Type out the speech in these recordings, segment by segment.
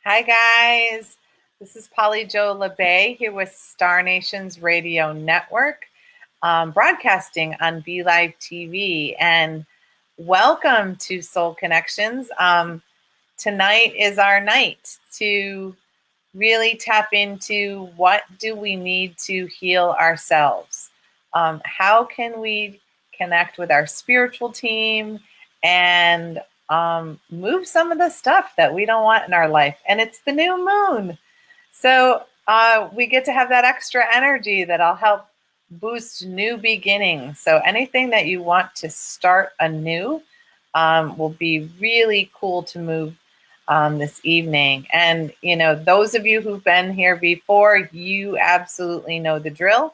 Hi, guys. This is Jo Labbé here with Star Nations Radio Network, broadcasting on Be Live TV. And welcome to Soul Connections. Tonight is our night to really tap into what do we need to heal ourselves. How can we connect with our spiritual team and move some of the stuff that we don't want in our life? And it's the new moon. So we get to have that extra energy that'll help boost new beginnings. So anything that you want to start anew will be really cool to move this evening. And, you know, those of you who've been here before, you absolutely know the drill.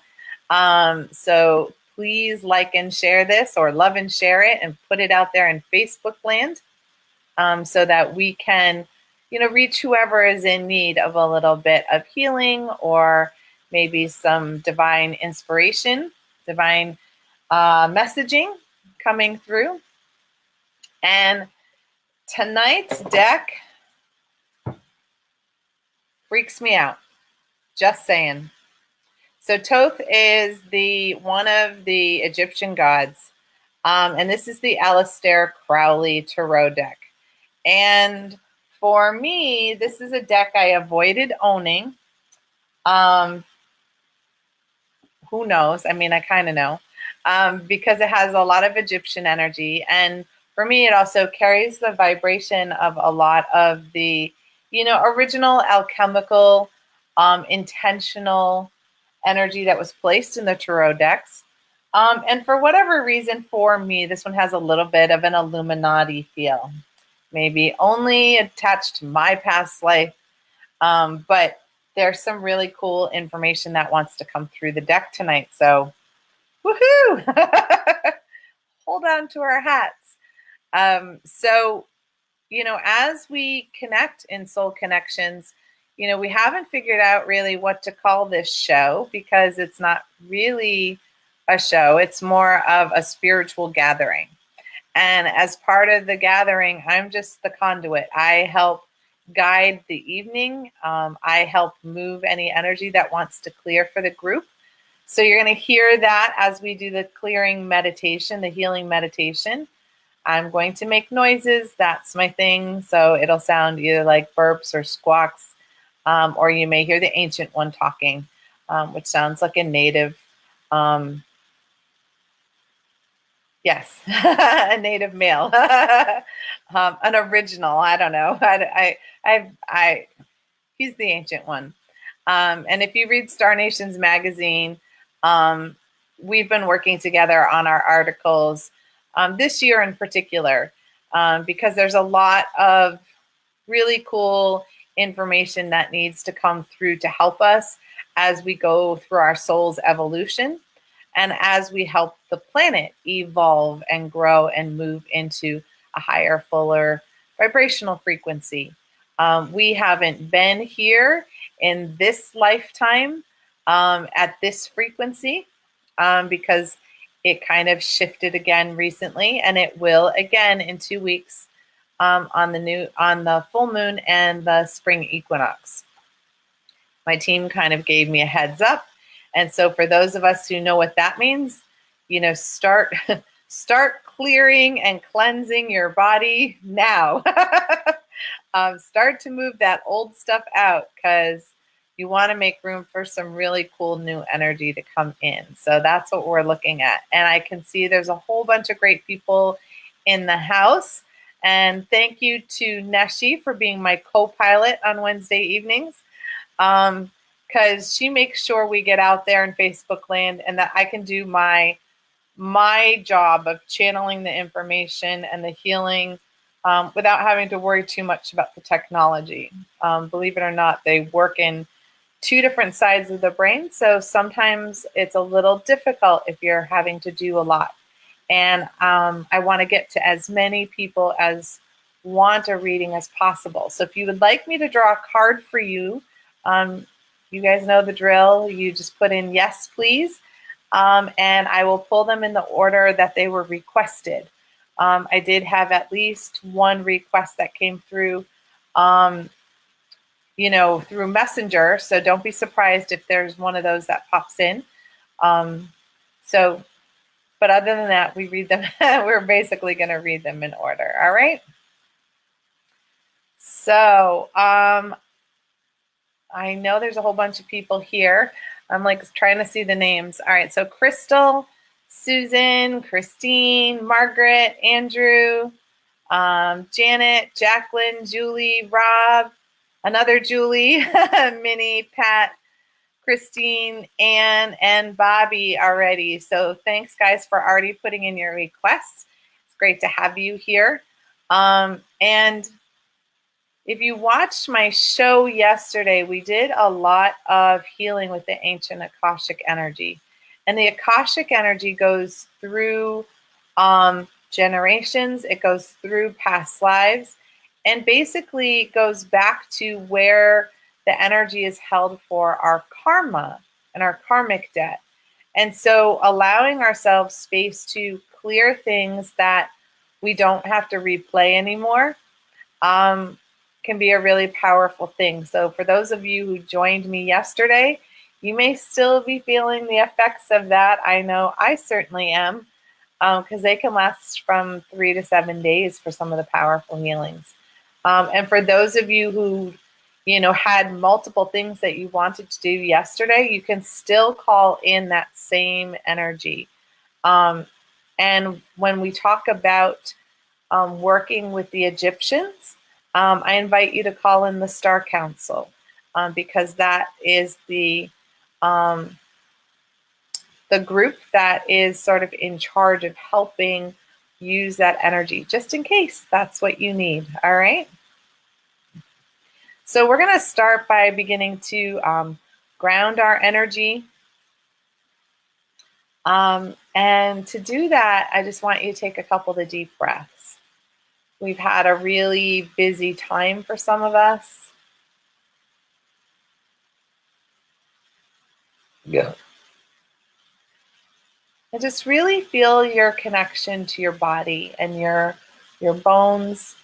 So please like and share this, or love and share it, and put it out there in Facebook land, so that we can, you know, reach whoever is in need of a little bit of healing, or maybe some divine inspiration, divine messaging coming through. And tonight's deck freaks me out. Just saying. So Thoth is one of the Egyptian gods. And this is the Aleister Crowley Tarot deck. And for me, this is a deck I avoided owning. Who knows? I mean, I kind of know. Because it has a lot of Egyptian energy. And for me, it also carries the vibration of a lot of the, you know, original alchemical, intentional energy that was placed in the tarot decks. And for whatever reason, for me, this one has a little bit of an Illuminati feel. Maybe only attached to my past life. But there's some really cool information that wants to come through the deck tonight. So, woohoo! Hold on to our hats. So, you know, as we connect in Soul Connections, you know, we haven't figured out really what to call this show, because it's not really a show. It's more of a spiritual gathering. And as part of the gathering, I'm just the conduit. I help guide the evening. I help move any energy that wants to clear for the group. So you're going to hear that as we do the clearing meditation, the healing meditation. I'm going to make noises. That's my thing. So it'll sound either like burps or squawks, or you may hear the ancient one talking, which sounds like a native, yes, a native male, an original. I don't know. He's the ancient one. And if you read Star Nations magazine, we've been working together on our articles this year in particular, because there's a lot of really cool information that needs to come through to help us as we go through our soul's evolution, and as we help the planet evolve and grow and move into a higher, fuller vibrational frequency. We haven't been here in this lifetime at this frequency, because it kind of shifted again recently, and it will again in 2 weeks, on the full moon and the spring equinox. My team kind of gave me a heads up. And so for those of us who know what that means, you know, start clearing and cleansing your body now. Start to move that old stuff out, because you want to make room for some really cool new energy to come in. So that's what we're looking at. And I can see there's a whole bunch of great people in the house. And thank you to Neshi for being my co-pilot on Wednesday evenings, because she makes sure we get out there in Facebook land, and that I can do my job of channeling the information and the healing without having to worry too much about the technology. Believe it or not, they work in two different sides of the brain. So sometimes it's a little difficult if you're having to do a lot. And I want to get to as many people as want a reading as possible. So if you would like me to draw a card for you, you guys know the drill. You just put in yes, please. And I will pull them in the order that they were requested. I did have at least one request that came through through Messenger. So don't be surprised if there's one of those that pops in. But other than that, we read them. We're basically going to read them in order. All right. So I know there's a whole bunch of people here. I'm like trying to see the names. All right. So Crystal, Susan, Christine, Margaret, Andrew, Janet, Jacqueline, Julie, Rob, another Julie, Minnie, Pat, Christine, Ann, and Bobby already. So thanks, guys, for already putting in your requests. It's great to have you here. And if you watched my show yesterday, we did a lot of healing with the ancient Akashic energy. And the Akashic energy goes through generations. It goes through past lives and basically goes back to where the energy is held for our karma and our karmic debt. And so allowing ourselves space to clear things that we don't have to replay anymore can be a really powerful thing. So for those of you who joined me yesterday, you may still be feeling the effects of that. I know I certainly am, because they can last from 3 to 7 days for some of the powerful healings. And for those of you who, had multiple things that you wanted to do yesterday, you can still call in that same energy. And when we talk about working with the Egyptians, I invite you to call in the Star Council, because that is the group that is sort of in charge of helping use that energy, just in case that's what you need. All right. So we're going to start by beginning to ground our energy. And to do that, I just want you to take a couple of deep breaths. We've had a really busy time for some of us. Yeah. And just really feel your connection to your body and your bones.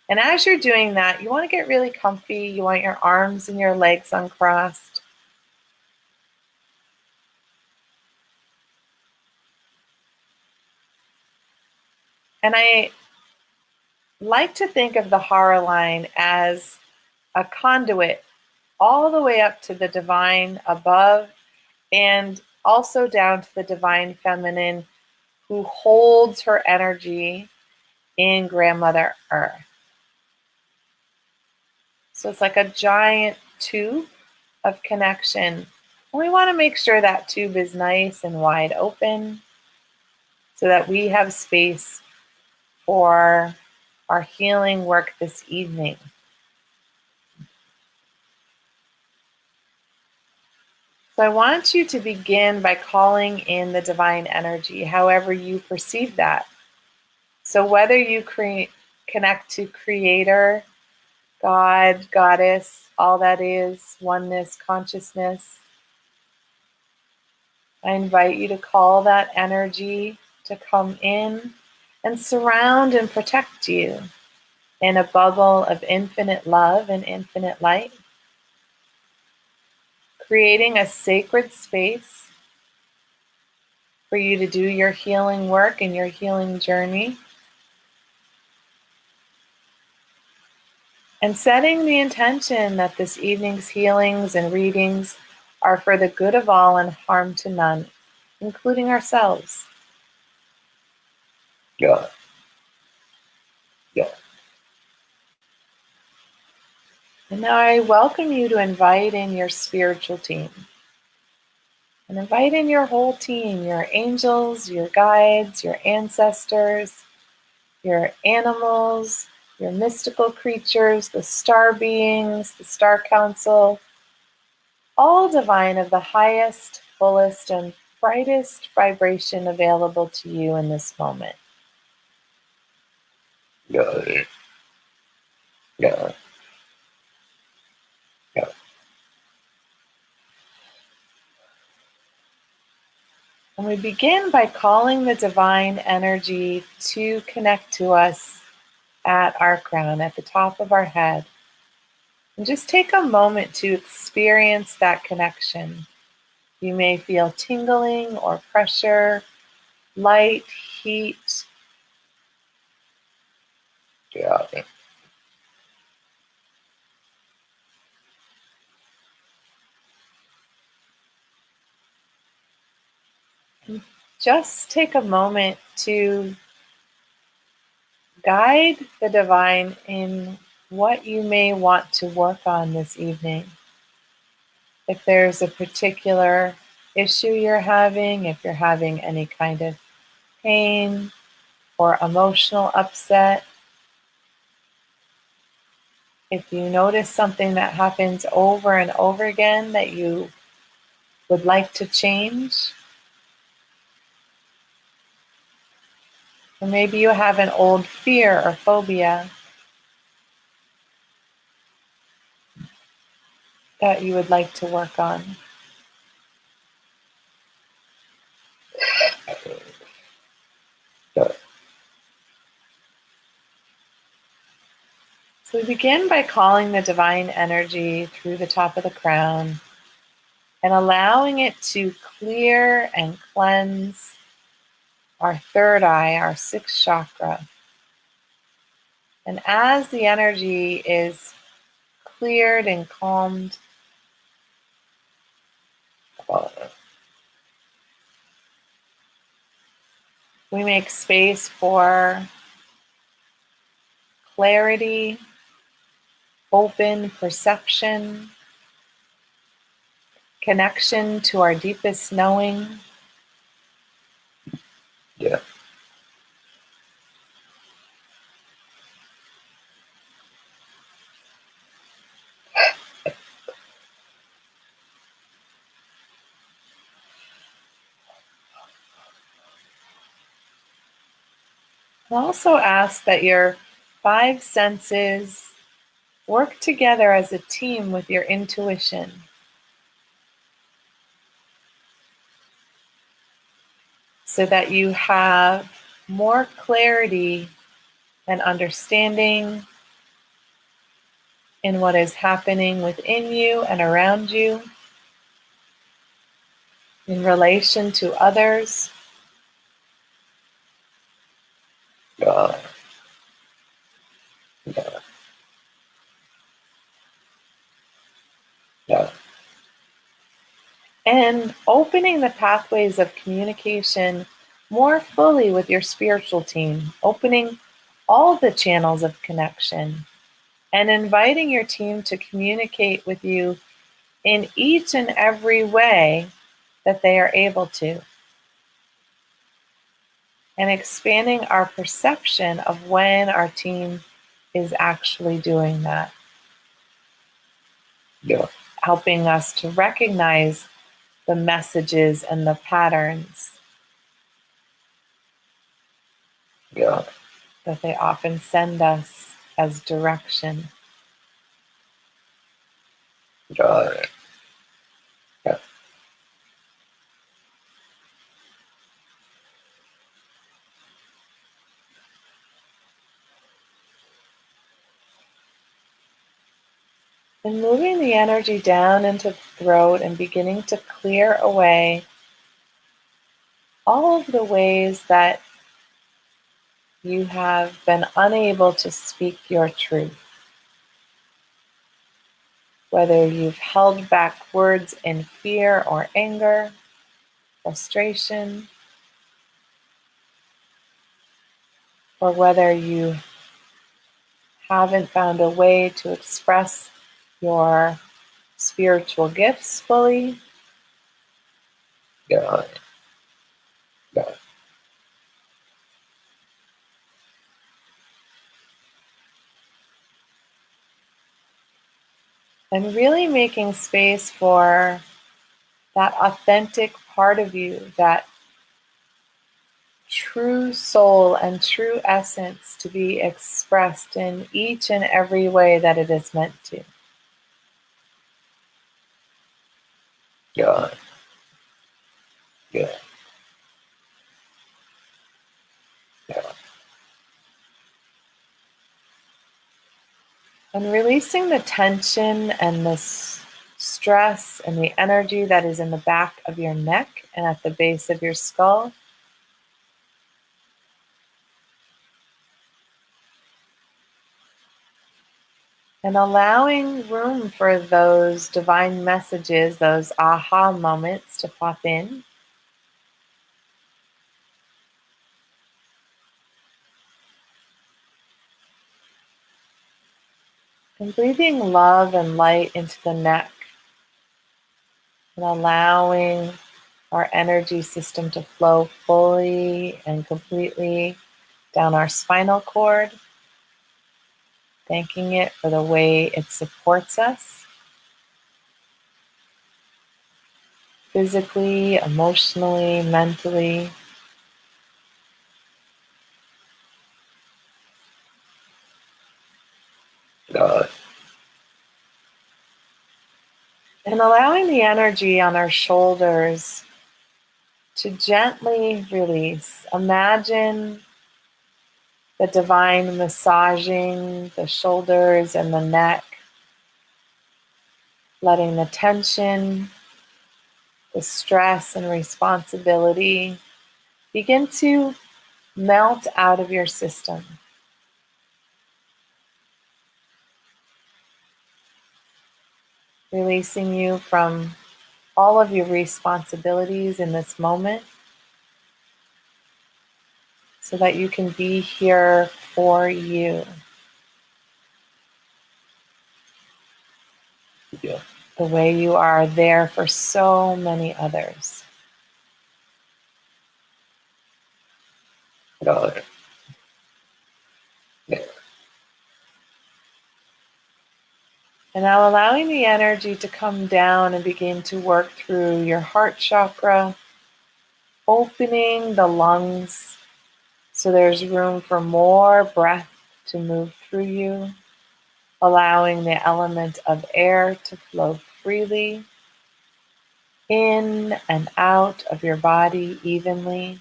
And as you're doing that, you want to get really comfy. You want your arms and your legs uncrossed. And I like to think of the Hara line as a conduit all the way up to the divine above and also down to the divine feminine who holds her energy in Grandmother Earth. So it's like a giant tube of connection. And we want to make sure that tube is nice and wide open so that we have space for our healing work this evening. So I want you to begin by calling in the divine energy, however you perceive that. So whether you connect to Creator, God, Goddess, all that is, oneness, consciousness, I invite you to call that energy to come in and surround and protect you in a bubble of infinite love and infinite light, creating a sacred space for you to do your healing work and your healing journey, and setting the intention that this evening's healings and readings are for the good of all and harm to none, including ourselves. Yeah. Yeah. And now I welcome you to invite in your spiritual team. And invite in your whole team, your angels, your guides, your ancestors, your animals, your mystical creatures, the star beings, the Star Council, all divine of the highest, fullest, and brightest vibration available to you in this moment. Yeah. Yeah. Yeah. And we begin by calling the divine energy to connect to us at our crown, at the top of our head. And just take a moment to experience that connection. You may feel tingling or pressure, light, heat. Yeah. Just take a moment to guide the divine in what you may want to work on this evening. If there's a particular issue you're having, if you're having any kind of pain or emotional upset, if you notice something that happens over and over again that you would like to change, or maybe you have an old fear or phobia that you would like to work on. Yeah. So we begin by calling the divine energy through the top of the crown and allowing it to clear and cleanse our third eye, our sixth chakra. And as the energy is cleared and calmed, we make space for clarity, open perception, connection to our deepest knowing. Yeah. I also ask that your five senses work together as a team with your intuition. So that you have more clarity and understanding in what is happening within you and around you, in relation to others. Yeah. Yeah. Yeah. And opening the pathways of communication more fully with your spiritual team, opening all the channels of connection, and inviting your team to communicate with you in each and every way that they are able to, and expanding our perception of when our team is actually doing that, Yeah. helping us to recognize the messages and the patterns Yeah. that they often send us as direction. Yeah. Yeah. And moving the energy down into the throat and beginning to clear away all of the ways that you have been unable to speak your truth. Whether you've held back words in fear or anger, frustration, or whether you haven't found a way to express your spiritual gifts fully, Yeah. Yeah. and really making space for that authentic part of you, that true soul and true essence to be expressed in each and every way that it is meant to. Yeah. Yeah. Yeah. And releasing the tension and the stress and the energy that is in the back of your neck and at the base of your skull. And allowing room for those divine messages, those aha moments to pop in. And breathing love and light into the neck. And allowing our energy system to flow fully and completely down our spinal cord. Thanking it for the way it supports us. Physically, emotionally, mentally. God, And allowing the energy on our shoulders to gently release. Imagine the divine massaging the shoulders and the neck, letting the tension, the stress and responsibility begin to melt out of your system. Releasing you from all of your responsibilities in this moment so that you can be here for you, yeah, the way you are there for so many others. God, yeah, And now allowing the energy to come down and begin to work through your heart chakra, opening the lungs so there's room for more breath to move through you, allowing the element of air to flow freely in and out of your body evenly.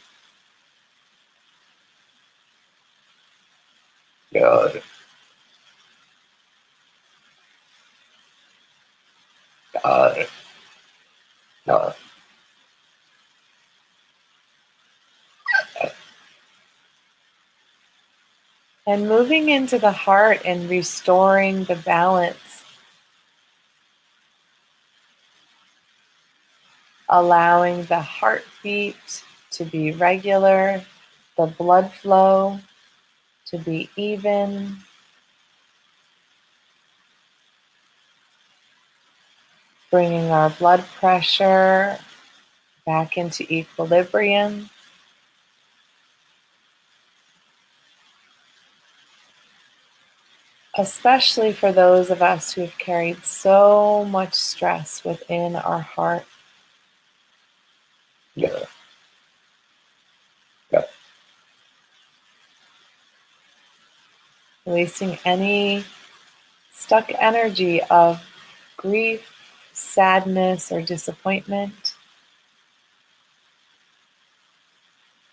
God, God, God, And moving into the heart and restoring the balance, allowing the heartbeat to be regular, the blood flow to be even, bringing our blood pressure back into equilibrium. Especially for those of us who have carried so much stress within our heart. yeah, God, Releasing any stuck energy of grief, sadness, or disappointment,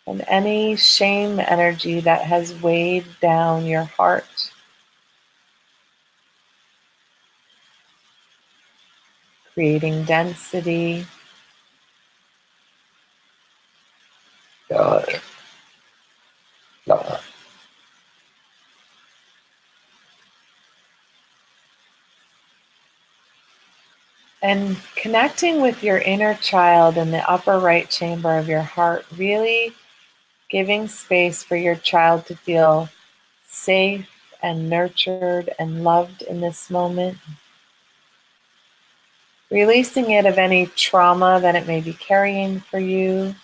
and any shame energy that has weighed down your heart, creating density, God, God, and connecting with your inner child in the upper right chamber of your heart, really giving space for your child to feel safe and nurtured and loved in this moment. Releasing it of any trauma that it may be carrying for you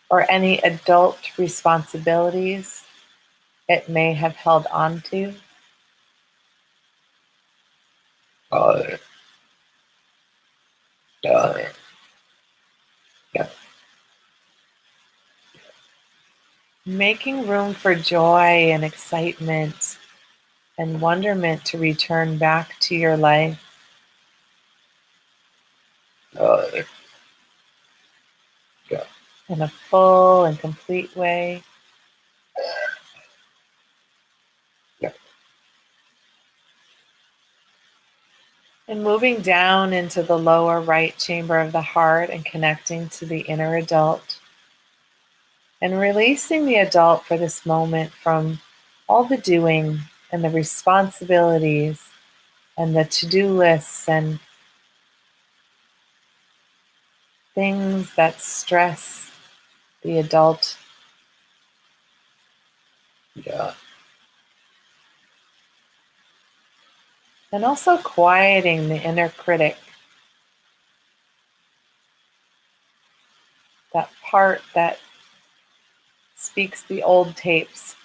or any adult responsibilities it may have held on to. God, God, yeah, Making room for joy and excitement and wonderment to return back to your life. God, yeah, In a full and complete way. yeah, And moving down into the lower right chamber of the heart and connecting to the inner adult. And releasing the adult for this moment from all the doing and the responsibilities and the to-do lists and things that stress the adult. Yeah. And also quieting the inner critic, that part that speaks the old tapes.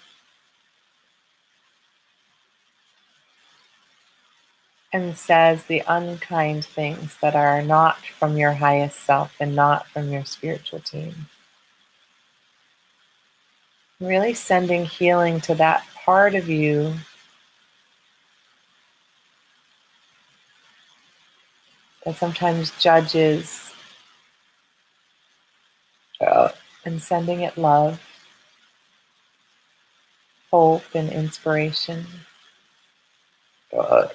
And says the unkind things that are not from your highest self and not from your spiritual team. Really sending healing to that part of you that sometimes judges, Yeah. and sending it love, hope, and inspiration. Yeah.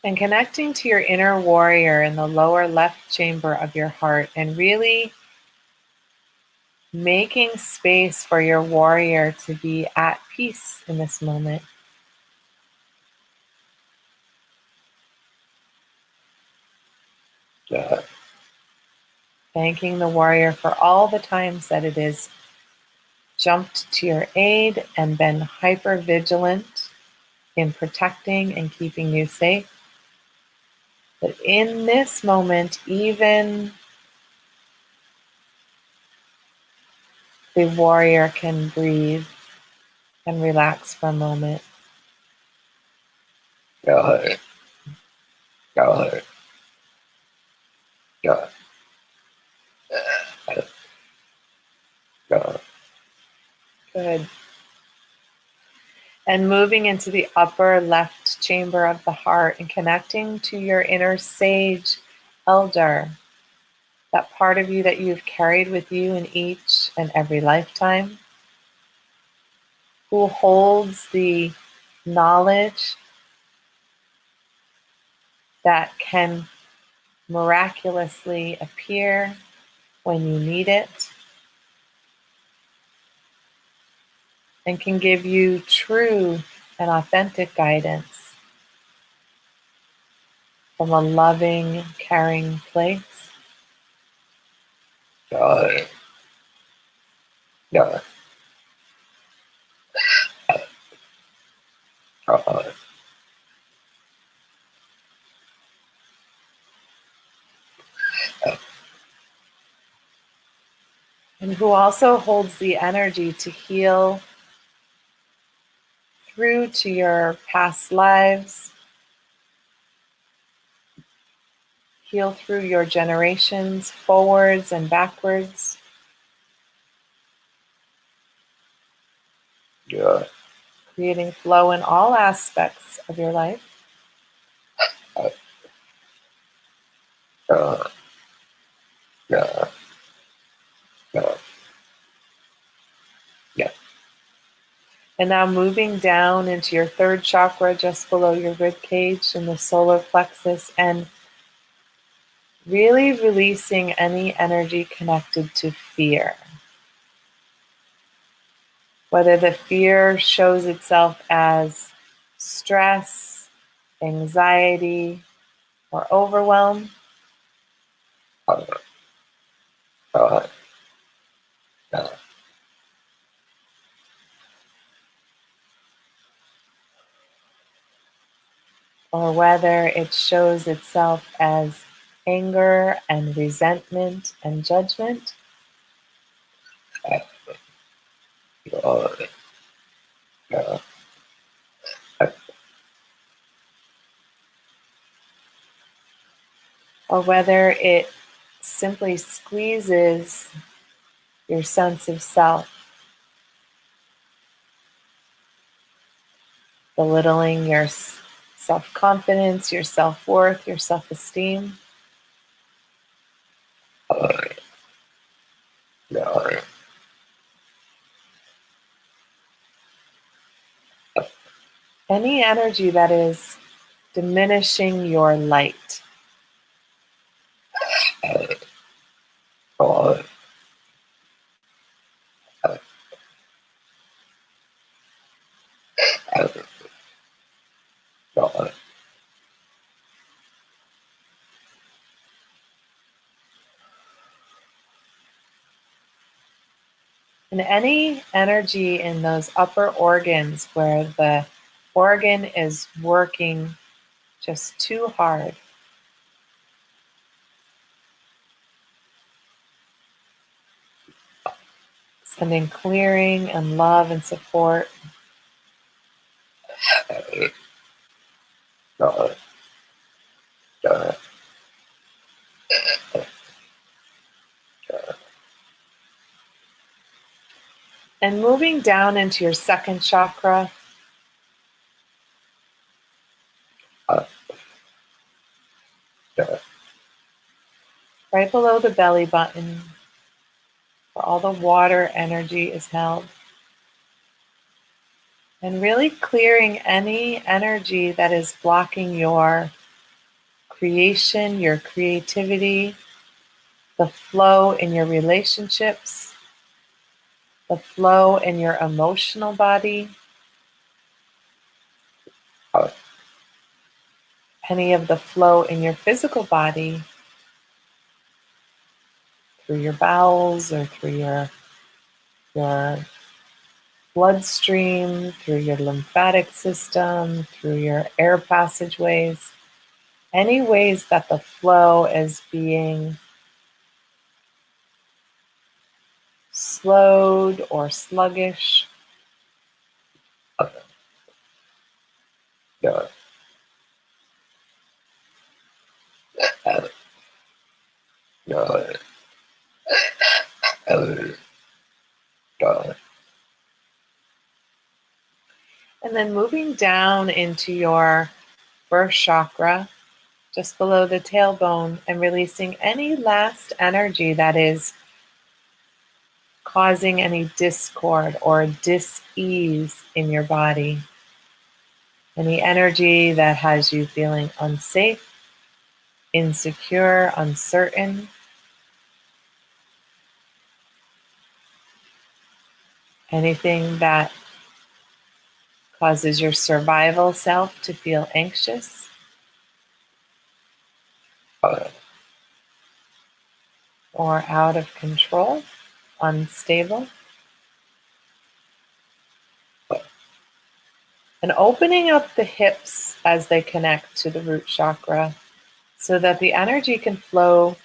And connecting to your inner warrior in the lower left chamber of your heart and really making space for your warrior to be at peace in this moment. Yeah. Thanking the warrior for all the times that it is jumped to your aid and been hyper vigilant in protecting and keeping you safe. But in this moment, even the warrior can breathe and relax for a moment. Yeah. Yeah. Yeah. Yeah. Good. And moving into the upper left chamber of the heart and connecting to your inner sage elder, that part of you that you've carried with you in each and every lifetime, who holds the knowledge that can miraculously appear when you need it and can give you true and authentic guidance from a loving, caring place. Yeah. Yeah. And who also holds the energy to heal through to your past lives, heal through your generations, forwards and backwards, Yeah. creating flow in all aspects of your life. Yeah. Yeah. Yeah. Yeah. And now moving down into your third chakra, just below your rib cage in the solar plexus, and really releasing any energy connected to fear. Whether the fear shows itself as stress, anxiety, or overwhelm, Yeah. or whether it shows itself as anger and resentment and judgment, Yeah. or whether it simply squeezes your sense of self, belittling your self-confidence, your self-worth, your self-esteem, Yeah. any energy that is diminishing your light. God. God. And any energy in those upper organs where the organ is working just too hard. Sending clearing and love and support. God. God. And moving down into your second chakra, God. right below the belly button, where all the water energy is held. And really clearing any energy that is blocking your creation, your creativity, the flow in your relationships, the flow in your emotional body, God. any of the flow in your physical body through your bowels or through your bloodstream, through your lymphatic system, through your air passageways, any ways that the flow is being slowed or sluggish. God. God. God. And then moving down into your first chakra, just below the tailbone, and releasing any last energy that is causing any discord or dis-ease in your body. Any energy that has you feeling unsafe, insecure, uncertain. Anything that causes your survival self to feel anxious. God. Or out of control, unstable. And opening up the hips as they connect to the root chakra so that the energy can flow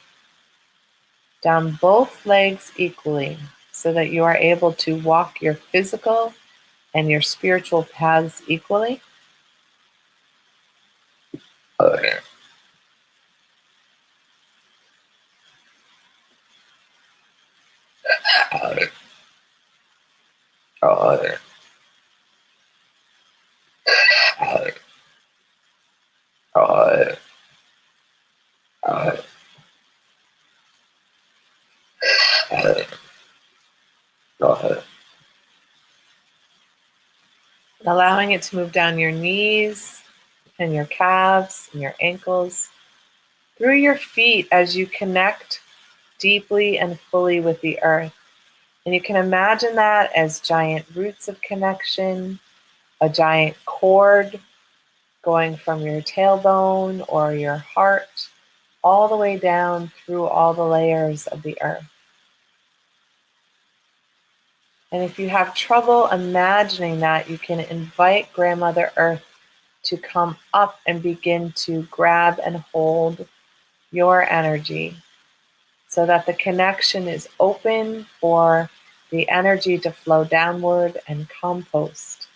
down both legs equally so that you are able to walk your physical and your spiritual paths equally. God. God. God. God. God. God. God. Allowing it to move down your knees and your calves and your ankles, through your feet as you connect deeply and fully with the earth. And you can imagine that as giant roots of connection, a giant cord going from your tailbone or your heart all the way down through all the layers of the earth. And if you have trouble imagining that, you can invite Grandmother Earth to come up and begin to grab and hold your energy so that the connection is open for the energy to flow downward and compost.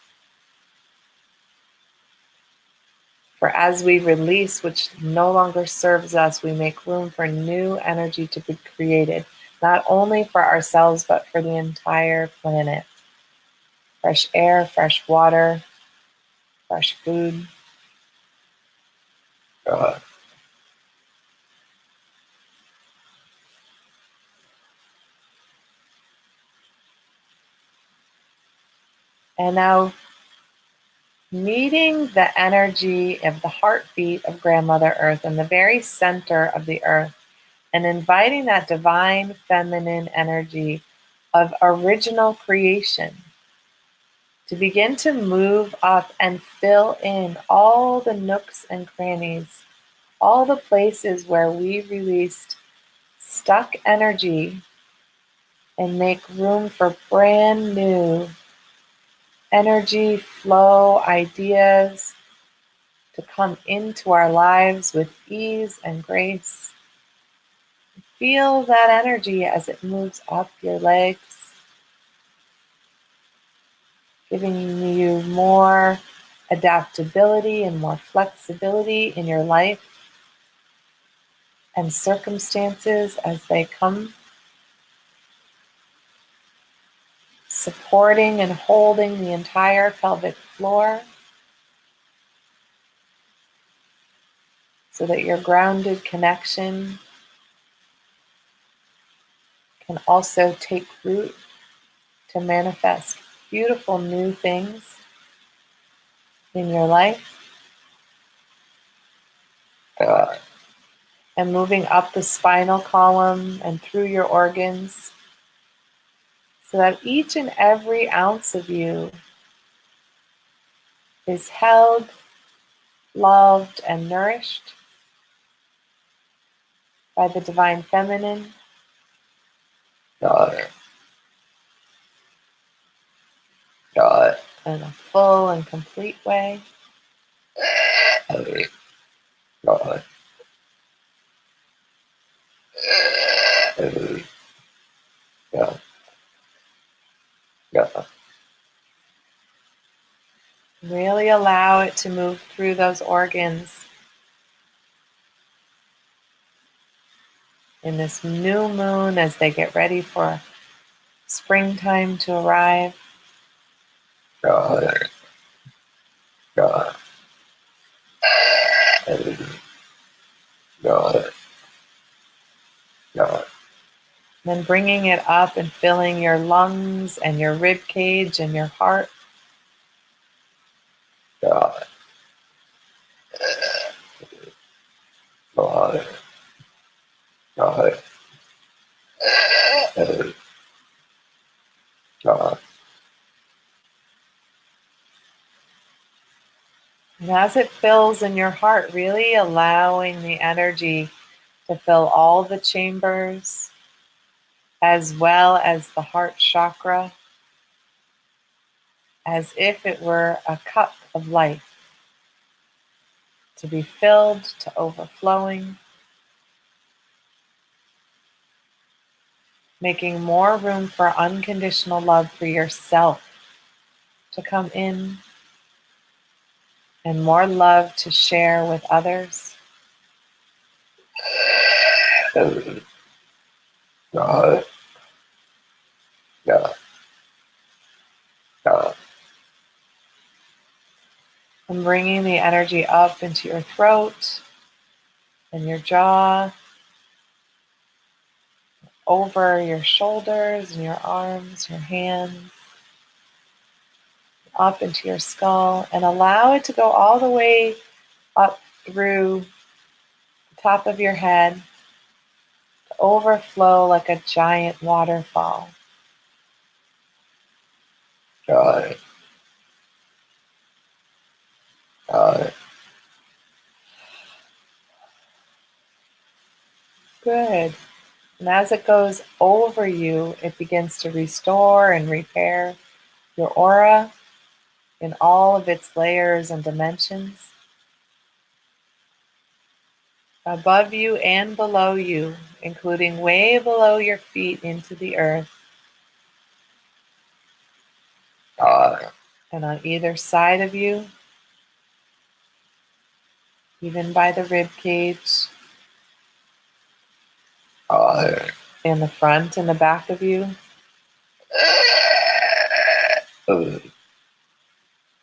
For as we release, which no longer serves us, we make room for new energy to be created, not only for ourselves, but for the entire planet. Fresh air, fresh water, fresh food. God. And now meeting the energy of the heartbeat of Grandmother Earth in the very center of the earth, and inviting that divine feminine energy of original creation to begin to move up and fill in all the nooks and crannies, all the places where we released stuck energy, and make room for brand new energy, flow, ideas to come into our lives with ease and grace. Feel that energy as it moves up your legs, giving you more adaptability and more flexibility in your life and circumstances as they come, supporting and holding the entire pelvic floor so that your grounded connection can also take root to manifest beautiful new things in your life. And moving up the spinal column and through your organs so that each and every ounce of you is held, loved, and nourished by the divine feminine. Got it. Got it. In a full and complete way. Got it. Got it. Yeah. Yeah. Really allow it to move through those organs in this new moon as they get ready for springtime to arrive. Got it. Got it. Got it. Got it. Then bringing it up and filling your lungs and your rib cage and your heart. Got it. Got it. Got it. Got it. And as it fills in your heart, really allowing the energy to fill all the chambers as well as the heart chakra, as if it were a cup of life to be filled to overflowing, making more room for unconditional love for yourself to come in and more love to share with others. Got it. Got it. Got it. And bringing the energy up into your throat and your jaw, over your shoulders and your arms, your hands, up into your skull, and allow it to go all the way up through the top of your head, to overflow like a giant waterfall. Got it. Got it. Good. And as it goes over you, it begins to restore and repair your aura in all of its layers and dimensions, above you and below you, including way below your feet into the earth, Got it. and on either side of you, even by the rib cage, Got it. in the front and the back of you.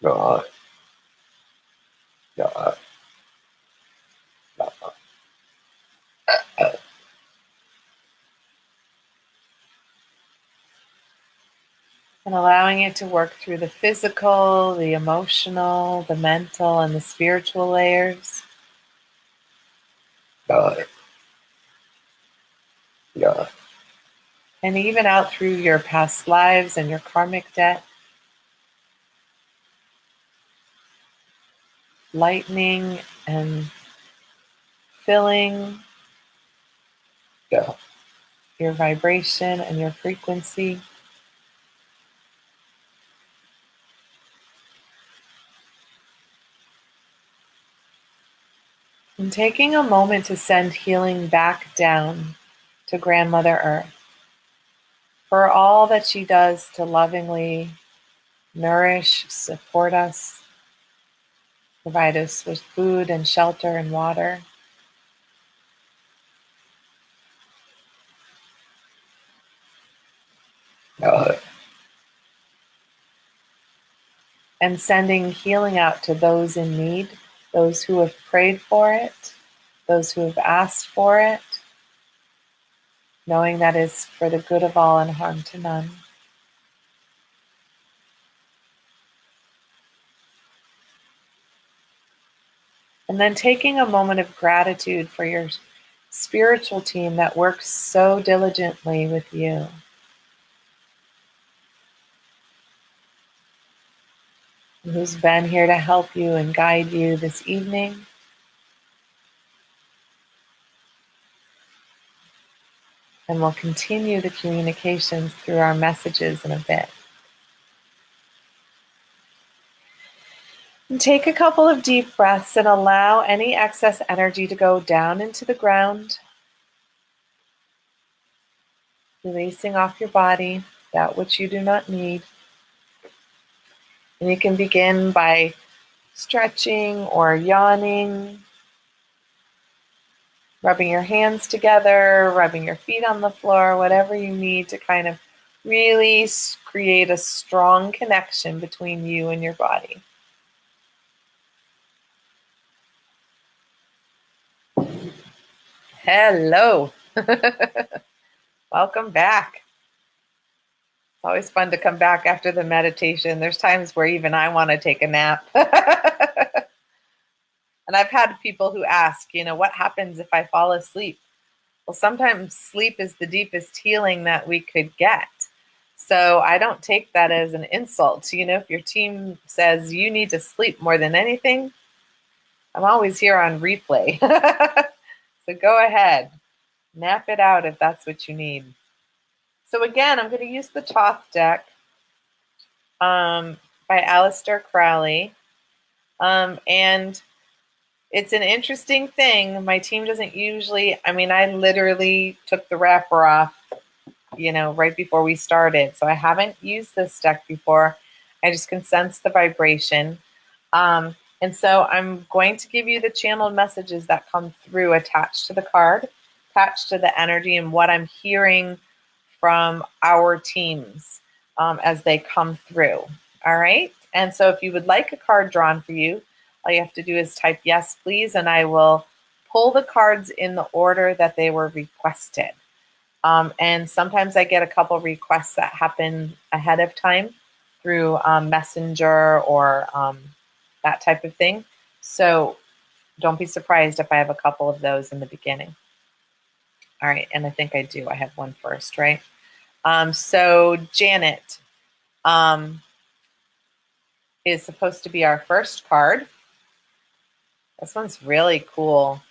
Got it. Got it. Got it. And allowing it to work through the physical, the emotional, the mental, and the spiritual layers. God. God. And even out through your past lives and your karmic debt. Lightening and filling God. your vibration and your frequency. And taking a moment to send healing back down to Grandmother Earth for all that she does to lovingly nourish, support us, provide us with food and shelter and water. God. And sending healing out to those in need, those who have prayed for it, those who have asked for it, knowing that is for the good of all and harm to none. And then taking a moment of gratitude for your spiritual team that works so diligently with you. Who's been here to help you and guide you this evening. And we'll continue the communications through our messages in a bit. And take a couple of deep breaths and allow any excess energy to go down into the ground, releasing off your body that which you do not need. And you can begin by stretching or yawning, rubbing your hands together, rubbing your feet on the floor, whatever you need to kind of really create a strong connection between you and your body. Hello. Welcome back. It's always fun to come back after the meditation. There's times where even I want to take a nap. And I've had people who ask, what happens if I fall asleep? Well, sometimes sleep is the deepest healing that we could get. So I don't take that as an insult. If your team says you need to sleep more than anything, I'm always here on replay. So go ahead, nap it out if that's what you need. So again, I'm going to use the Thoth deck by Aleister Crowley. And it's an interesting thing. My team doesn't usually, I literally took the wrapper off, right before we started. So I haven't used this deck before. I just can sense the vibration. And so I'm going to give you the channeled messages that come through attached to the card, attached to the energy and what I'm hearing from our teams as they come through. All right. And so if you would like a card drawn for you, all you have to do is type yes, please, and I will pull the cards in the order that they were requested. And sometimes I get a couple requests that happen ahead of time through Messenger or that type of thing. So don't be surprised if I have a couple of those in the beginning. All right, and I think I do. I have one first, right? So Janet is supposed to be our first card. This one's really cool.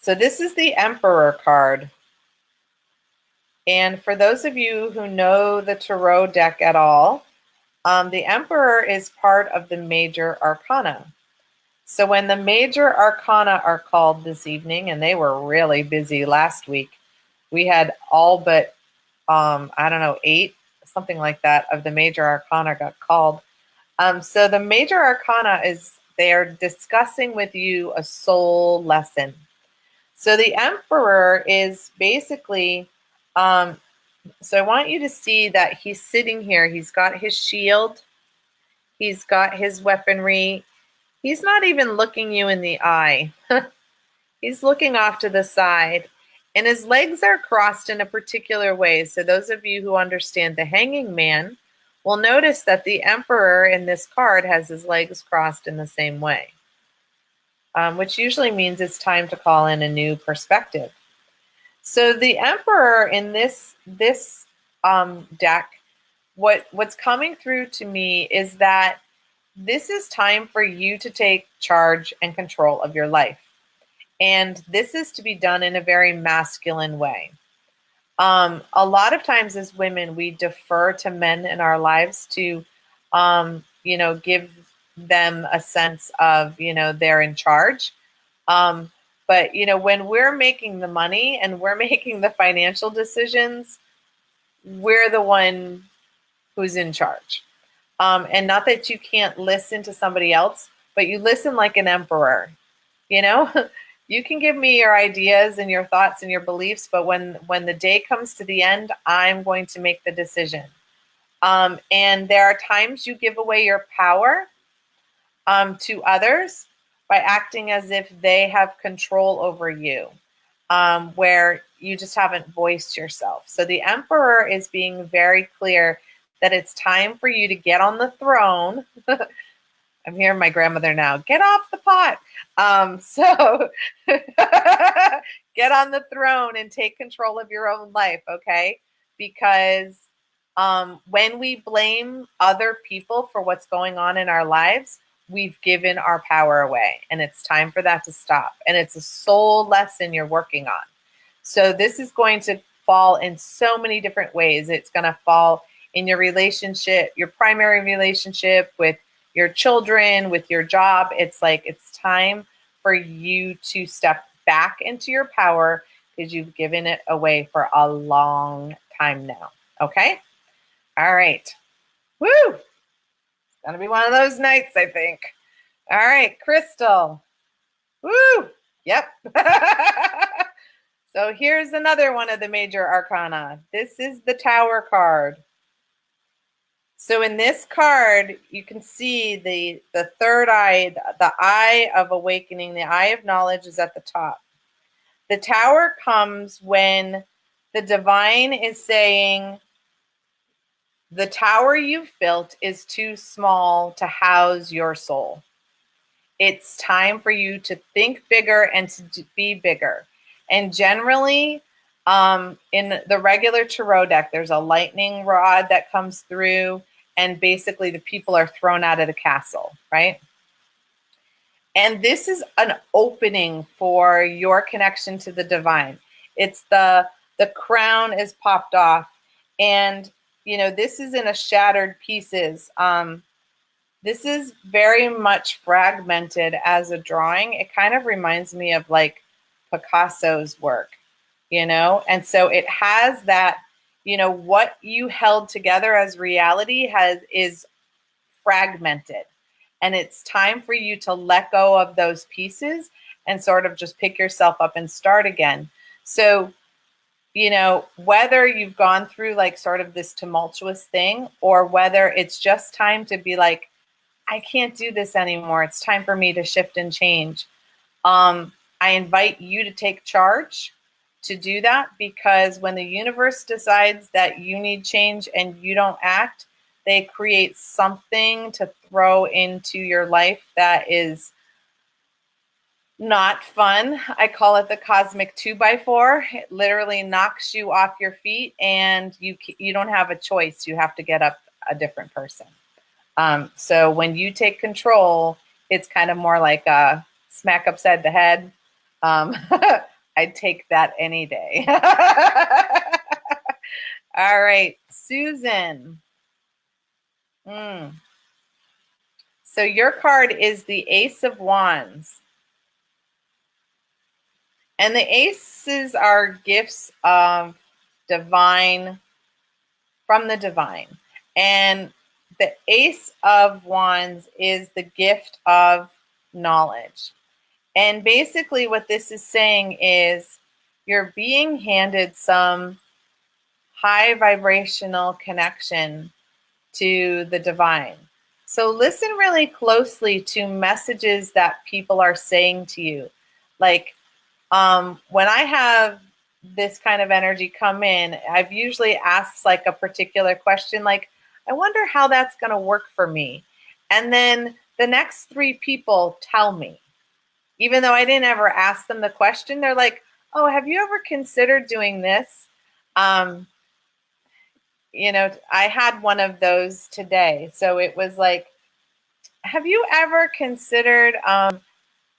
So this is the Emperor card. And for those of you who know the Tarot deck at all, the Emperor is part of the major arcana. So when the major arcana are called this evening, and they were really busy last week, we had all but, 8, something like that, of the major arcana got called. So the major arcana they are discussing with you a soul lesson. So the Emperor is basically, so I want you to see that he's sitting here. He's got his shield. He's got his weaponry. He's not even looking you in the eye. He's looking off to the side. And his legs are crossed in a particular way. So those of you who understand the hanging man Well, notice that the Emperor in this card has his legs crossed in the same way, which usually means it's time to call in a new perspective. So the Emperor in this deck, what's coming through to me is that this is time for you to take charge and control of your life. And this is to be done in a very masculine way. A lot of times as women, we defer to men in our lives to, give them a sense of, they're in charge. But, when we're making the money and we're making the financial decisions, we're the one who's in charge. And not that you can't listen to somebody else, but you listen like an emperor, You can give me your ideas and your thoughts and your beliefs, but when the day comes to the end, I'm going to make the decision. And there are times you give away your power to others by acting as if they have control over you, where you just haven't voiced yourself. So the Emperor is being very clear that it's time for you to get on the throne. I'm hearing my grandmother now, get off the pot. So get on the throne and take control of your own life, okay? Because when we blame other people for what's going on in our lives, we've given our power away, and it's time for that to stop. And it's a soul lesson you're working on. So this is going to fall in so many different ways. It's going to fall in your relationship, your primary relationship with your children, with your job. It's like it's time for you to step back into your power because you've given it away for a long time now. Okay? All right. Woo! It's going to be one of those nights, I think. All right, Crystal. Woo! Yep. So here's another one of the major arcana. This is the Tower card. So in this card, you can see the third eye, the eye of awakening, the eye of knowledge is at the top. The Tower comes when the divine is saying, the tower you've built is too small to house your soul. It's time for you to think bigger and to be bigger. And generally, in the regular tarot deck, there's a lightning rod that comes through, and basically the people are thrown out of the castle, right? And this is an opening for your connection to the divine. It's the crown is popped off, and this is in a shattered pieces. This is very much fragmented as a drawing. It kind of reminds me of like Picasso's work, and so it has that, what you held together as reality is fragmented, and it's time for you to let go of those pieces and sort of just pick yourself up and start again. So, whether you've gone through like sort of this tumultuous thing, or whether it's just time to be like, I can't do this anymore. It's time for me to shift and change. I invite you to take charge to do that, because when the universe decides that you need change and you don't act, they create something to throw into your life that is not fun. I call it the cosmic 2x4. It literally knocks you off your feet, and you don't have a choice. You have to get up a different person. So when you take control, it's kind of more like a smack upside the head. I'd take that any day. All right, Susan. So your card is the Ace of Wands. And the aces are gifts of divine, from the divine. And the Ace of Wands is the gift of knowledge. And basically what this is saying is you're being handed some high vibrational connection to the divine. So listen really closely to messages that people are saying to you. Like when I have this kind of energy come in, I've usually asked like a particular question, like, I wonder how that's going to work for me. And then the next 3 people tell me, even though I didn't ever ask them the question, they're like, oh, have you ever considered doing this? You know, I had one of those today. So it was like, have you ever considered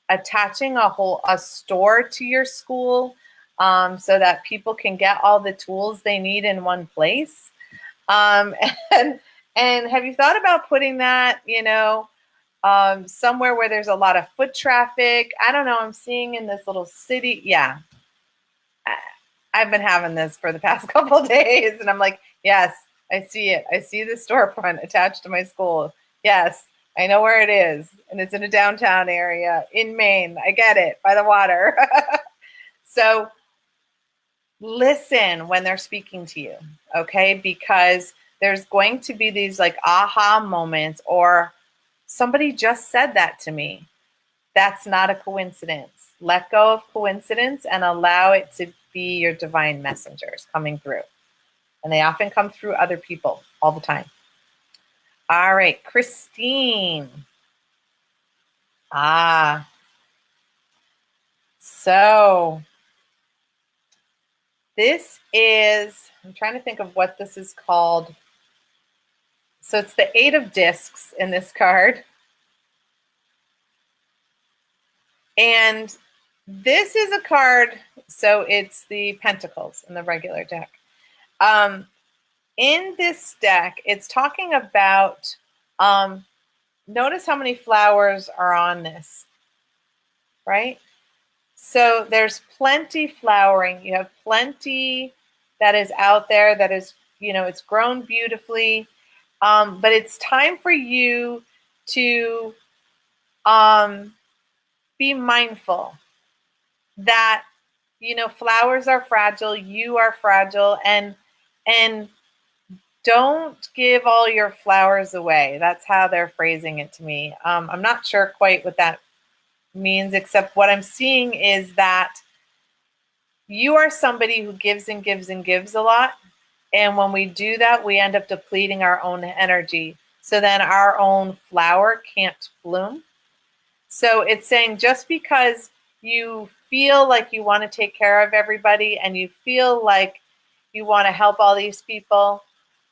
attaching a store to your school so that people can get all the tools they need in one place? Um, and and have you thought about putting that, you know, somewhere where there's a lot of foot traffic? I don't know. I'm seeing in this little city. Yeah, I've been having this for the past couple days, and I'm like, yes, I see it. I see the storefront attached to my school. Yes, I know where it is, and it's in a downtown area in Maine. I get it, by the water. So listen when they're speaking to you, okay? Because there's going to be these like aha moments, or somebody just said that to me. That's not a coincidence. Let go of coincidence and allow it to be your divine messengers coming through. And they often come through other people all the time. All right, Christine. So this is, I'm trying to think of what this is called. So it's the 8 of discs in this card. And this is a card, so it's the Pentacles in the regular deck. In this deck, it's talking about, notice how many flowers are on this, right? So there's plenty flowering. You have plenty that is out there that is, you know, it's grown beautifully. But it's time for you to be mindful that, you know, flowers are fragile, you are fragile, and don't give all your flowers away. That's how they're phrasing it to me. I'm not sure quite what that means, except what I'm seeing is that you are somebody who gives and gives and gives a lot. And when we do that, we end up depleting our own energy. So then our own flower can't bloom. So it's saying just because you feel like you want to take care of everybody and you feel like you want to help all these people,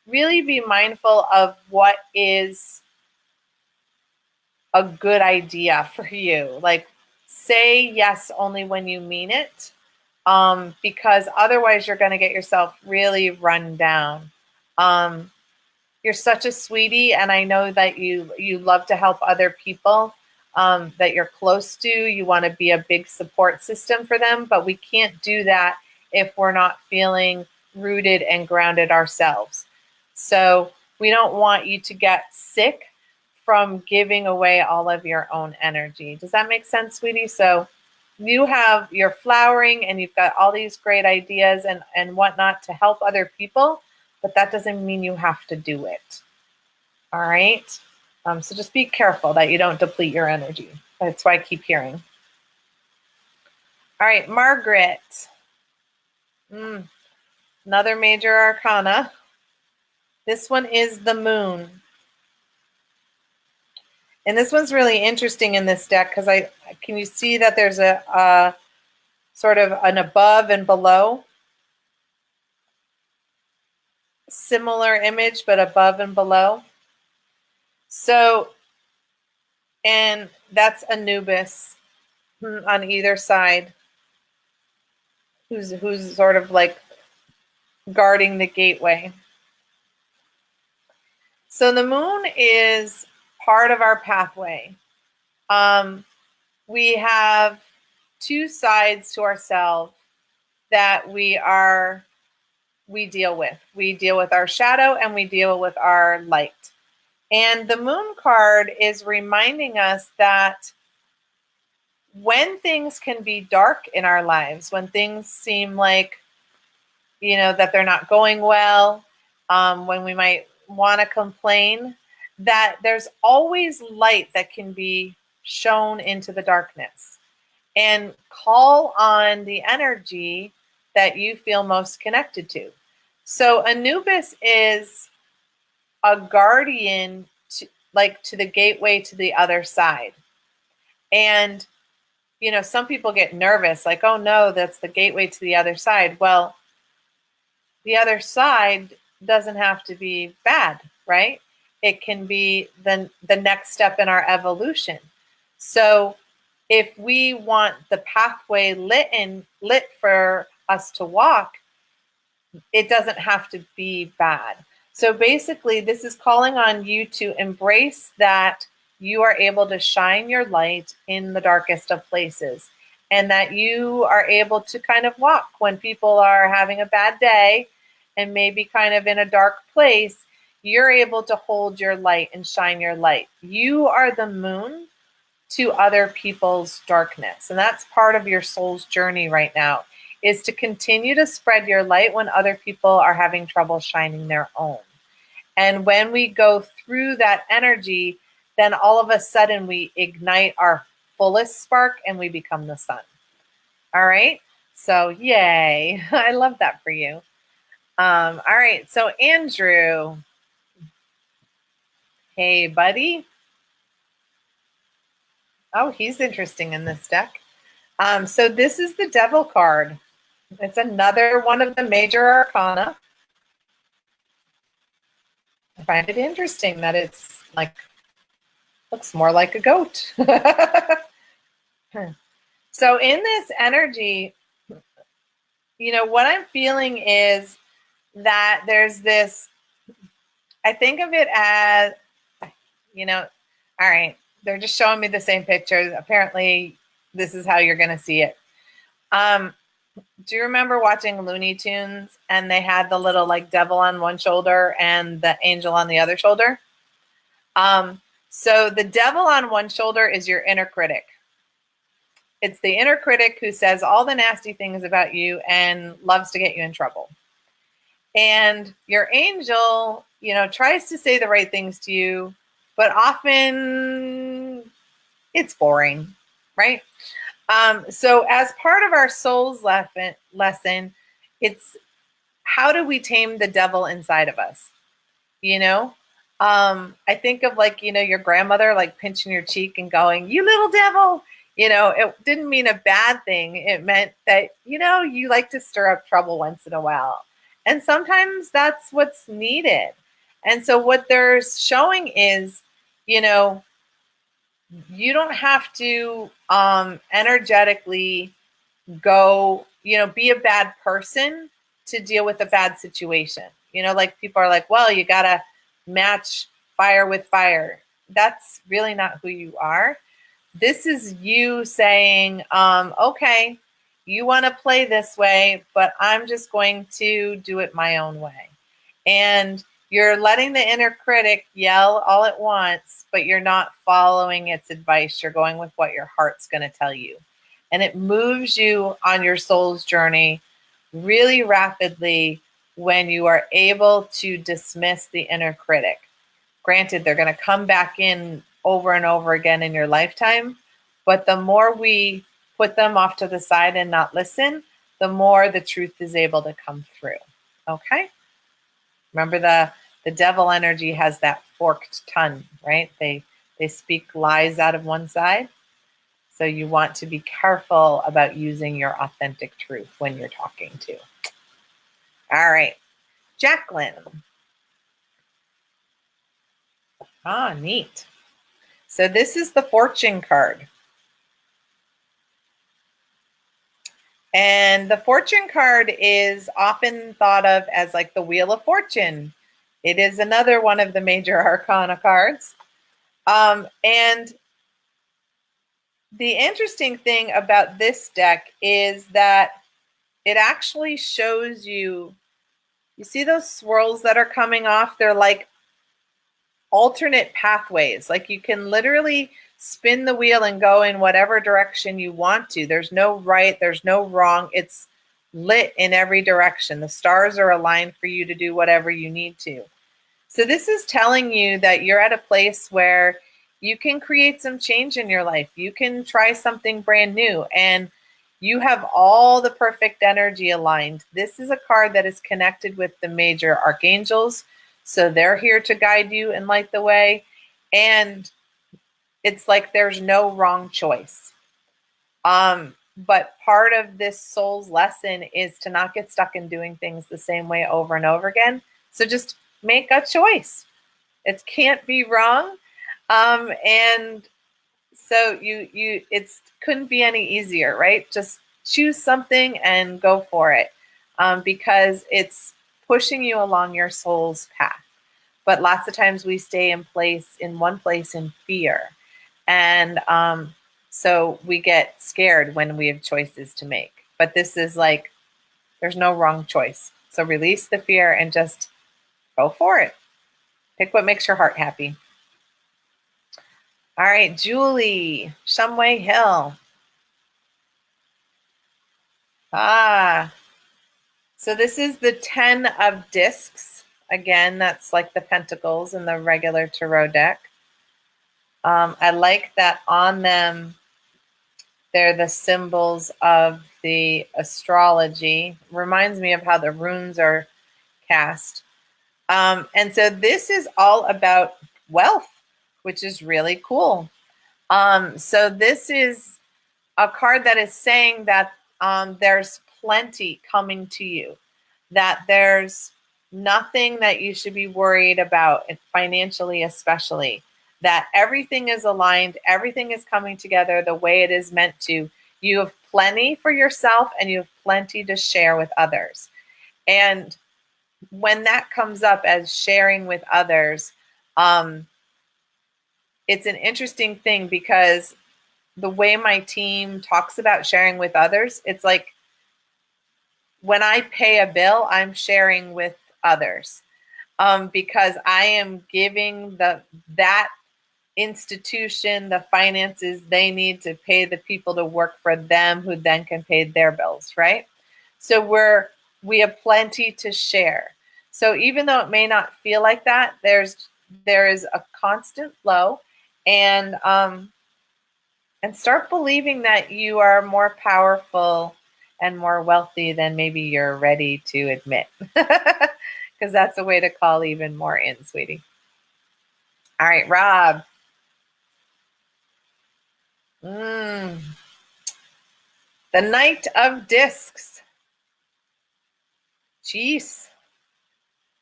really be mindful of what is a good idea for you. Like, say yes only when you mean it, because otherwise you're going to get yourself really run down. You're such a sweetie, and I know that you love to help other people that you're close to. You want to be a big support system for them, but we can't do that if we're not feeling rooted and grounded ourselves. So we don't want you to get sick from giving away all of your own energy. Does that make sense, sweetie? So you have your flowering and you've got all these great ideas and whatnot to help other people, but that doesn't mean you have to do it. All right? So just be careful that you don't deplete your energy. That's why I keep hearing. All right, Margaret. Another major arcana. This one is the moon. And this one's really interesting in this deck because can you see that there's a sort of an above and below? Similar image, but above and below. So, and that's Anubis on either side, who's sort of like guarding the gateway. So the moon is part of our pathway. We have 2 sides to ourselves that we deal with. We deal with our shadow and we deal with our light. And the moon card is reminding us that when things can be dark in our lives, when things seem like, you know, that they're not going well, when we might want to complain, that there's always light that can be shown into the darkness. And call on the energy that you feel most connected to. So Anubis is a guardian to, like, to the gateway to the other side. And, you know, some people get nervous, like, oh no, that's the gateway to the other side. Well, the other side doesn't have to be bad, right? It can be the next step in our evolution. So if we want the pathway lit for us to walk, it doesn't have to be bad. So basically, this is calling on you to embrace that you are able to shine your light in the darkest of places, and that you are able to kind of walk when people are having a bad day and maybe kind of in a dark place. You're able to hold your light and shine your light. You are the moon to other people's darkness. And that's part of your soul's journey right now, is to continue to spread your light when other people are having trouble shining their own. And when we go through that energy, then all of a sudden we ignite our fullest spark and we become the sun. All right. So yay. I love that for you. All right. So Andrew. Hey, buddy. Oh, he's interesting in this deck. So this is the Devil card. It's another one of the major arcana. I find it interesting that it's like, looks more like a goat. So in this energy, you know, what I'm feeling is that there's this, I think of it as, you know, all right, they're just showing me the same pictures. Apparently, this is how you're going to see it. Do you remember watching Looney Tunes and they had the little like devil on one shoulder and the angel on the other shoulder? So the devil on one shoulder is your inner critic. It's the inner critic who says all the nasty things about you and loves to get you in trouble. And your angel, you know, tries to say the right things to you, but often it's boring, right? So as part of our soul's lesson, it's how do we tame the devil inside of us? You know, I think of like, you know, your grandmother like pinching your cheek and going, you little devil. You know, it didn't mean a bad thing. It meant that, you know, you like to stir up trouble once in a while. And sometimes that's what's needed. And so what they're showing is, you know, you don't have to energetically go, you know, be a bad person to deal with a bad situation. You know, like people are like, well, you got to match fire with fire. That's really not who you are. This is you saying, okay, you want to play this way, but I'm just going to do it my own way. And you're letting the inner critic yell all at once, but you're not following its advice. You're going with what your heart's going to tell you. And it moves you on your soul's journey really rapidly when you are able to dismiss the inner critic. Granted, they're going to come back in over and over again in your lifetime, but the more we put them off to the side and not listen, the more the truth is able to come through. Okay? Remember the devil energy has that forked tongue, right? They speak lies out of one side. So you want to be careful about using your authentic truth when you're talking to. All right. Jacqueline. Ah, neat. So this is the fortune card. And the fortune card is often thought of as like the Wheel of Fortune. It is another one of the major arcana cards. And the interesting thing about this deck is that it actually shows you, you see those swirls that are coming off? They're like alternate pathways. Like you can literally spin the wheel and go in whatever direction you want to. There's no right, there's no wrong. It's lit in every direction. The stars are aligned for you to do whatever you need to. So this is telling you that you're at a place where you can create some change in your life. You can try something brand new and you have all the perfect energy aligned. This is a card that is connected with the major archangels So they're here to guide you and light the way. And it's like there's no wrong choice. But part of this soul's lesson is to not get stuck in doing things the same way over and over again. So just make a choice. It can't be wrong. And so it couldn't be any easier, right? Just choose something and go for it, because it's pushing you along your soul's path. But lots of times we stay in one place in fear. And so we get scared when we have choices to make. But this is like, there's no wrong choice. So release the fear and just go for it. Pick what makes your heart happy. All right, Julie, Shumway Hill. So this is the 10 of discs. Again, that's like the pentacles in the regular tarot deck. I like that on them, they're the symbols of the astrology. Reminds me of how the runes are cast. And so this is all about wealth, which is really cool. So this is a card that is saying that there's plenty coming to you, that there's nothing that you should be worried about, financially especially, that everything is aligned, everything is coming together the way it is meant to. You have plenty for yourself and you have plenty to share with others. And when that comes up as sharing with others, it's an interesting thing, because the way my team talks about sharing with others, it's like when I pay a bill, I'm sharing with others, because I am giving that institution the finances they need to pay the people to work for them, who then can pay their bills, right? So we have plenty to share. So even though it may not feel like that, there is a constant flow, and start believing that you are more powerful and more wealthy than maybe you're ready to admit, because that's a way to call even more in, sweetie. All right, Rob. The Knight of Discs. Jeez.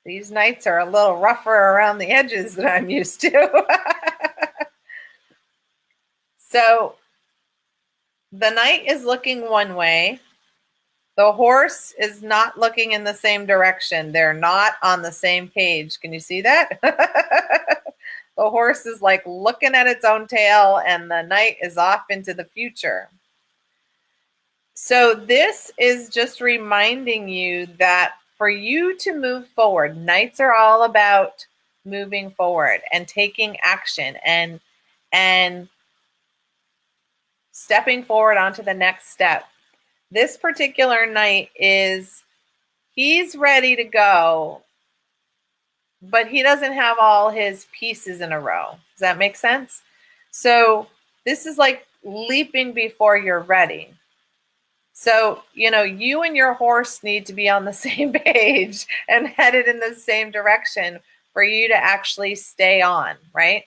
These nights are a little rougher around the edges than I'm used to. So the knight is looking one way. The horse is not looking in the same direction. They're not on the same page. Can you see that? The horse is like looking at its own tail, and the knight is off into the future. So this is just reminding you that for you to move forward, nights are all about moving forward and taking action and stepping forward onto the next step. This particular knight he's ready to go, but he doesn't have all his pieces in a row. Does that make sense? So this is like leaping before you're ready. So, you and your horse need to be on the same page and headed in the same direction for you to actually stay on, right?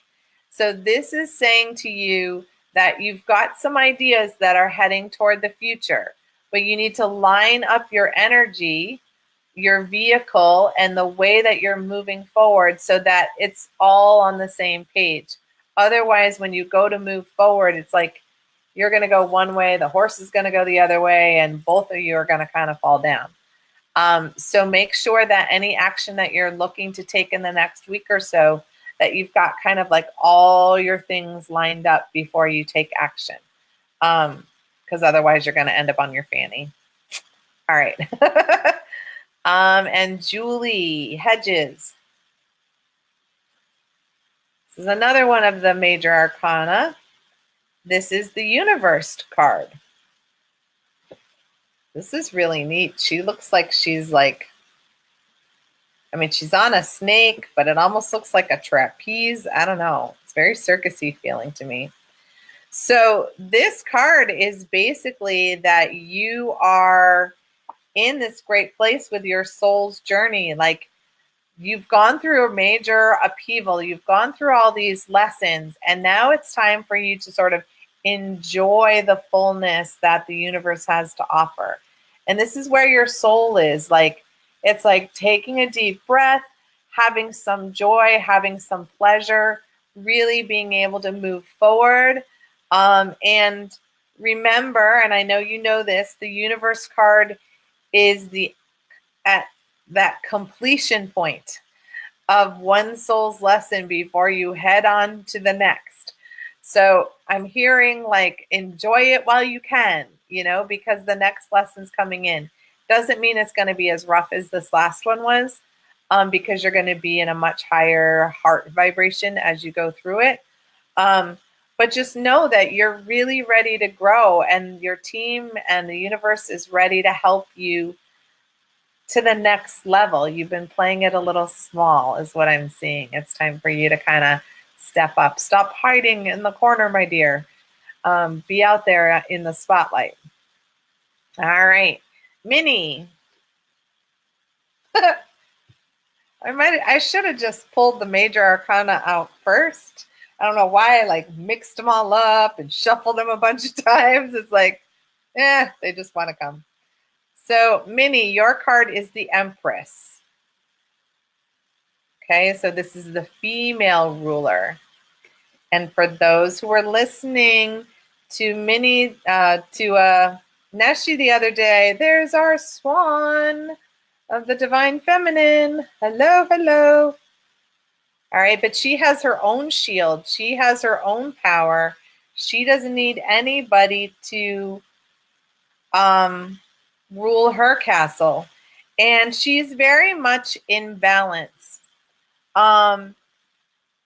So this is saying to you that you've got some ideas that are heading toward the future, but you need to line up your energy, your vehicle, and the way that you're moving forward so that it's all on the same page. Otherwise, when you go to move forward, it's like you're going to go one way, the horse is going to go the other way, and both of you are going to kind of fall down. So make sure that any action that you're looking to take in the next week or so, that you've got kind of like all your things lined up before you take action. Because otherwise you're going to end up on your fanny. All right. And Julie Hedges. This is another one of the major arcana. This is the Universe card. This is really neat. She looks like she's on a snake, but it almost looks like a trapeze. I don't know. It's very circusy feeling to me. So this card is basically that you are in this great place with your soul's journey. Like you've gone through a major upheaval. You've gone through all these lessons, and now it's time for you to sort of enjoy the fullness that the universe has to offer. And this is where your soul is. Like, it's like taking a deep breath, having some joy, having some pleasure, really being able to move forward. And remember, and I know you know this, the universe card is at that completion point of one soul's lesson before you head on to the next. So I'm hearing like, enjoy it while you can, because the next lesson's coming in. Doesn't mean it's going to be as rough as this last one was, because you're going to be in a much higher heart vibration as you go through it. But just know that you're really ready to grow, and your team and the universe is ready to help you to the next level. You've been playing it a little small is what I'm seeing. It's time for you to kind of step up. Stop hiding in the corner, my dear. Be out there in the spotlight. All right, Minnie. I should have just pulled the major arcana out first. I don't know why I like mixed them all up and shuffled them a bunch of times. It's like, they just want to come. So, Minnie, your card is the Empress. Okay, so this is the female ruler. And for those who were listening to Minnie, to Neshi the other day, there's our swan of the divine feminine. Hello, hello. All right, but she has her own shield. She has her own power. She doesn't need anybody to rule her castle. And she's very much in balance. And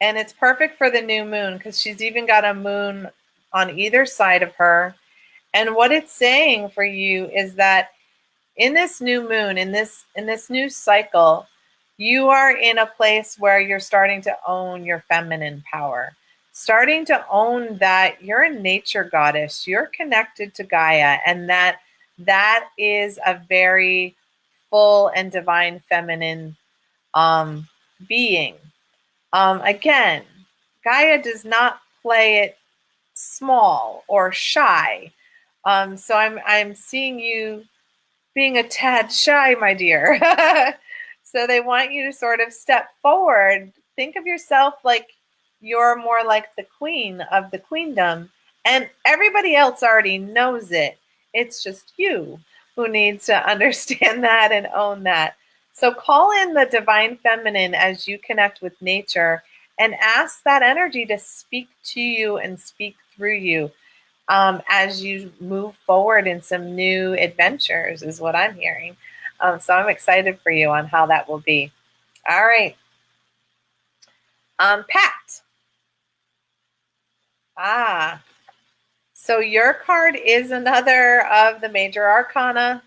it's perfect for the new moon because she's even got a moon on either side of her. And what it's saying for you is that in this new moon, in this new cycle, you are in a place where you're starting to own your feminine power, starting to own that you're a nature goddess, you're connected to Gaia, and that is a very full and divine feminine being. Again, Gaia does not play it small or shy. So I'm seeing you being a tad shy, my dear. So they want you to sort of step forward. Think of yourself like you're more like the queen of the queendom, and everybody else already knows it. It's just you who needs to understand that and own that. So call in the divine feminine as you connect with nature and ask that energy to speak to you and speak through you as you move forward in some new adventures is what I'm hearing. So I'm excited for you on how that will be. All right. Pat. So your card is another of the major arcana.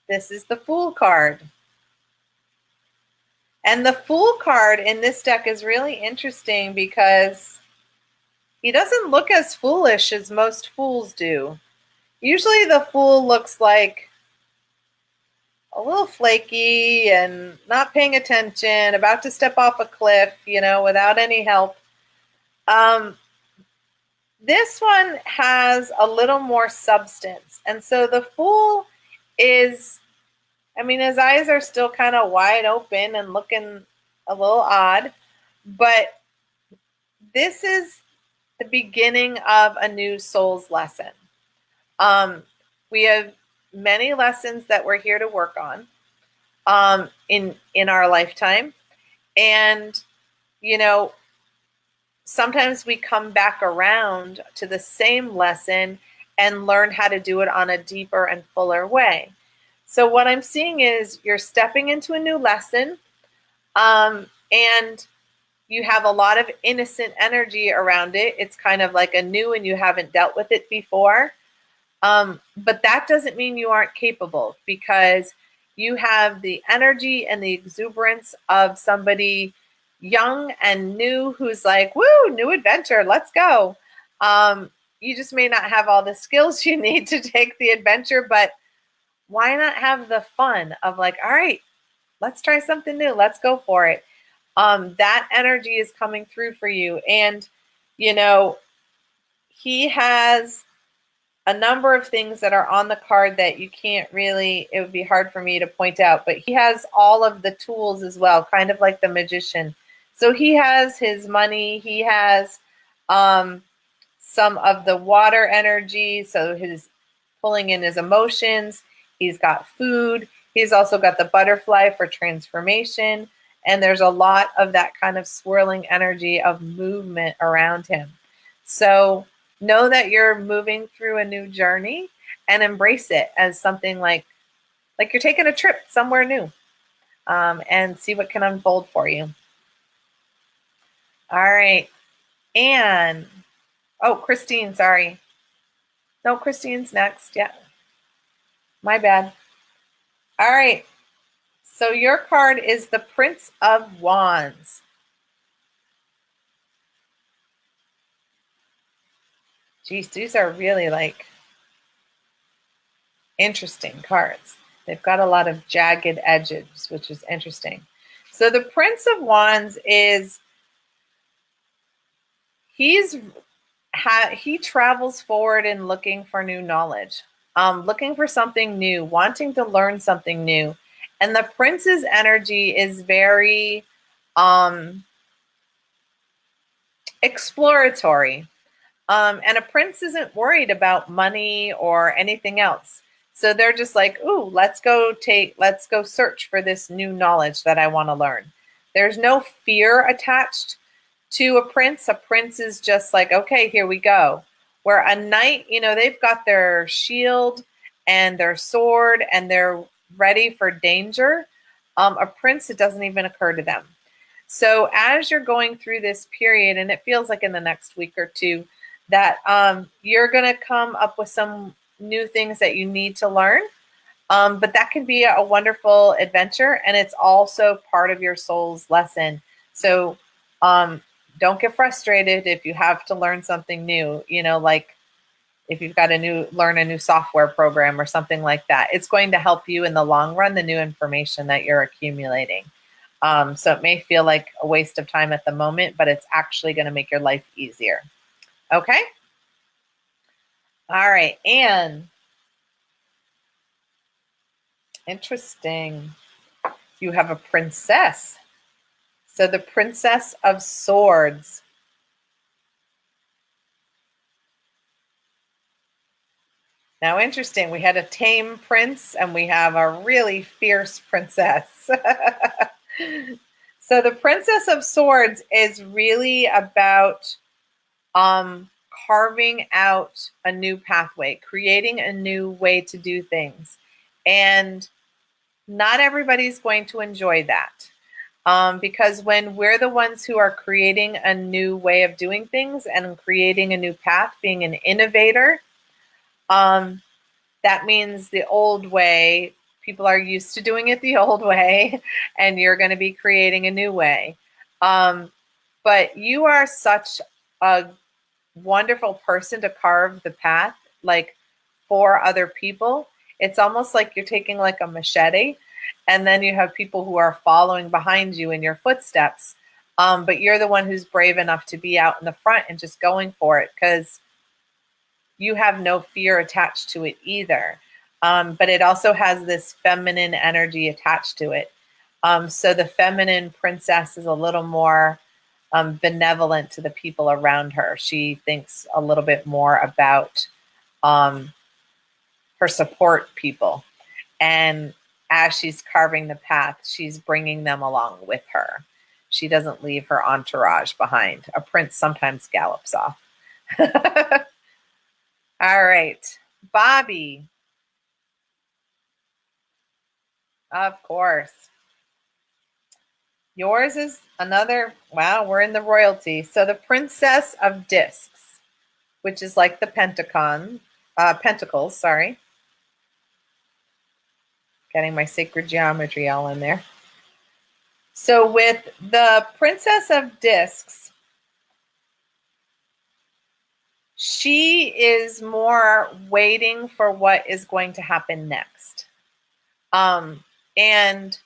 This is the Fool card. And the Fool card in this deck is really interesting because he doesn't look as foolish as most fools do. Usually the Fool looks like a little flaky and not paying attention, about to step off a cliff, without any help. This one has a little more substance. And so the Fool is, his eyes are still kind of wide open and looking a little odd, but this is the beginning of a new soul's lesson. We have many lessons that we're here to work on in our lifetime. And, sometimes we come back around to the same lesson and learn how to do it on a deeper and fuller way. So what I'm seeing is you're stepping into a new lesson, and you have a lot of innocent energy around it. It's kind of like a new and you haven't dealt with it before. But that doesn't mean you aren't capable, because you have the energy and the exuberance of somebody young and new who's like, woo, new adventure, let's go. You just may not have all the skills you need to take the adventure, but why not have the fun of like, all right, Let's try something new. Let's go for it. That energy is coming through for you. And, you know, he has a number of things that are on the card that you can't really, it would be hard for me to point out, but he has all of the tools as well, kind of like the magician. So he has his money, he has some of the water energy, so his pulling in his emotions, he's got food, he's also got the butterfly for transformation, and there's a lot of that kind of swirling energy of movement around him. So know that you're moving through a new journey and embrace it as something like you're taking a trip somewhere new, and see what can unfold for you. All right. And, oh, Christine, sorry. No, Christine's next. Yeah. My bad. All right. So your card is the Prince of Wands. Geez, these are really like interesting cards. They've got a lot of jagged edges, which is interesting. So the Prince of Wands is, he travels forward in looking for new knowledge, looking for something new, wanting to learn something new. And the Prince's energy is very exploratory. And a prince isn't worried about money or anything else. So they're just like, ooh, let's go search for this new knowledge that I want to learn. There's no fear attached to a prince. A prince is just like, okay, here we go. Where a knight, they've got their shield and their sword and they're ready for danger. A prince, it doesn't even occur to them. So as you're going through this period, and it feels like in the next week or two, that you're going to come up with some new things that you need to learn. But that can be a wonderful adventure, and it's also part of your soul's lesson. So don't get frustrated if you have to learn something new, like if you've got learn a new software program or something like that. It's going to help you in the long run, the new information that you're accumulating. So it may feel like a waste of time at the moment, but it's actually going to make your life easier. Okay? All right, Anne. Interesting. You have a princess. So the Princess of Swords. Now, interesting. We had a tame prince and we have a really fierce princess. So the Princess of Swords is really about carving out a new pathway, creating a new way to do things. And not everybody's going to enjoy that. Because when we're the ones who are creating a new way of doing things and creating a new path, being an innovator, that means the old way, people are used to doing it the old way, and you're going to be creating a new way. But you are such a wonderful person to carve the path, like for other people. It's almost like you're taking like a machete, and then you have people who are following behind you in your footsteps. But you're the one who's brave enough to be out in the front and just going for it, because you have no fear attached to it either. But it also has this feminine energy attached to it. So the feminine princess is a little more benevolent to the people around her. She thinks a little bit more about her support people. And as she's carving the path, she's bringing them along with her. She doesn't leave her entourage behind. A prince sometimes gallops off. All right, Bobby. Of course. Yours is another, wow, we're in the royalty. So the Princess of Discs, which is like the pentacles, sorry. Getting my sacred geometry all in there. So with the Princess of Discs, she is more waiting for what is going to happen next. And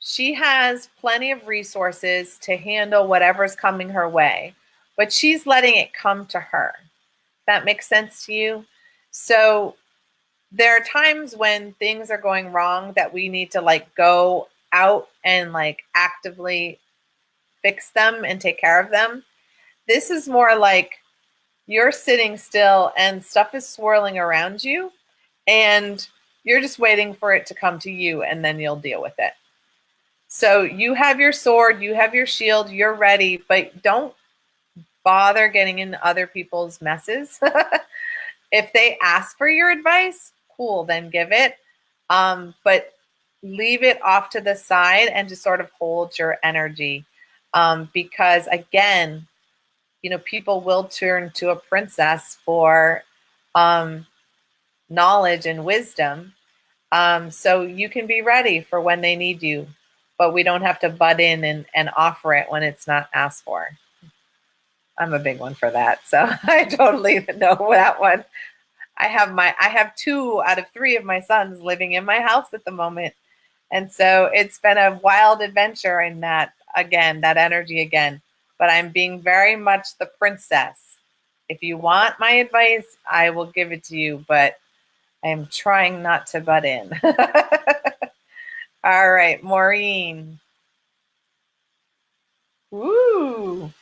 She has plenty of resources to handle whatever's coming her way, but she's letting it come to her. That makes sense to you? So there are times when things are going wrong that we need to like go out and like actively fix them and take care of them. This is more like you're sitting still and stuff is swirling around you and you're just waiting for it to come to you and then you'll deal with it. So you have your sword, you have your shield, you're ready, but don't bother getting in other people's messes. If they ask for your advice, cool, then give it. But leave it off to the side and just sort of hold your energy. Because again, people will turn to a princess for knowledge and wisdom. So you can be ready for when they need you, but we don't have to butt in and offer it when it's not asked for. I'm a big one for that. So I totally know that one. I have 2 out of 3 of my sons living in my house at the moment. And so it's been a wild adventure in that energy again. But I'm being very much the princess. If you want my advice, I will give it to you, but I am trying not to butt in. All right, Maureen. Ooh.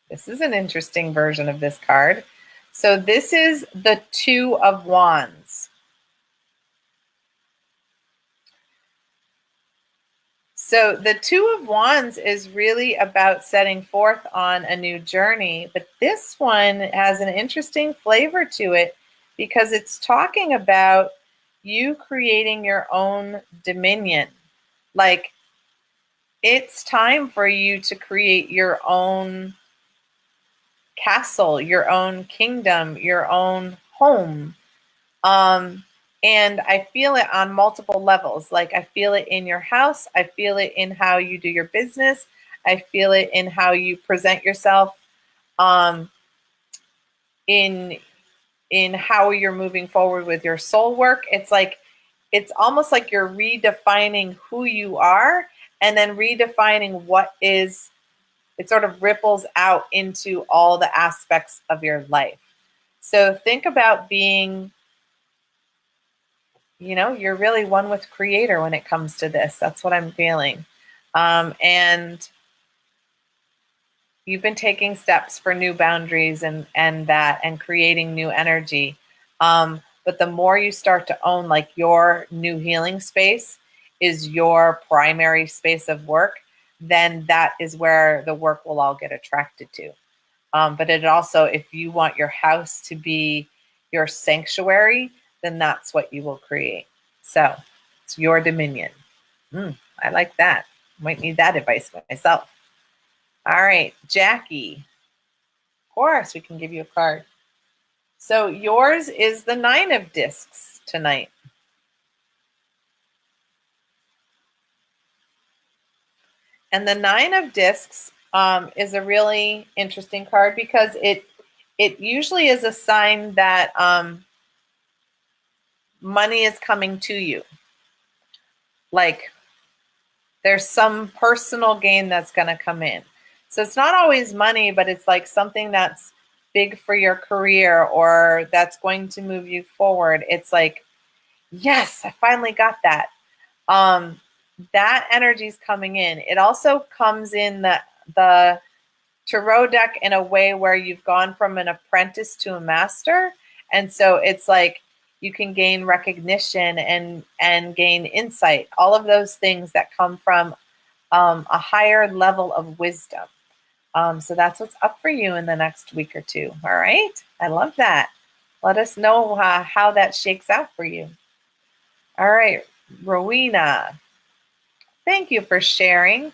This is an interesting version of this card. So this is the 2 of Wands. So the 2 of Wands is really about setting forth on a new journey, but this one has an interesting flavor to it because it's talking about you creating your own dominion. Like, it's time for you to create your own castle, your own kingdom, your own home. And I feel it on multiple levels. Like, I feel it in your house. I feel it in how you do your business. I feel it in how you present yourself, in how you're moving forward with your soul work. It's almost like you're redefining who you are and then redefining what is. It sort of ripples out into all the aspects of your life. So think about being, you're really one with Creator when it comes to this. That's what I'm feeling. And you've been taking steps for new boundaries and creating new energy. But the more you start to own, like, your new healing space is your primary space of work, then that is where the work will all get attracted to. But it also, if you want your house to be your sanctuary, then that's what you will create. So it's your dominion. I like that. Might need that advice myself. All right, Jackie. Of course, we can give you a card. So yours is the 9 of Discs tonight. And the 9 of Discs is a really interesting card because it usually is a sign that money is coming to you. Like, there's some personal gain that's going to come in. So it's not always money, but it's like something that's big for your career or that's going to move you forward. It's like, yes, I finally got that. That energy is coming in. It also comes in the tarot deck in a way where you've gone from an apprentice to a master. And so it's like you can gain recognition and gain insight, all of those things that come from a higher level of wisdom. So that's what's up for you in the next week or 2. All right. I love that. Let us know how that shakes out for you. All right, Rowena. Thank you for sharing.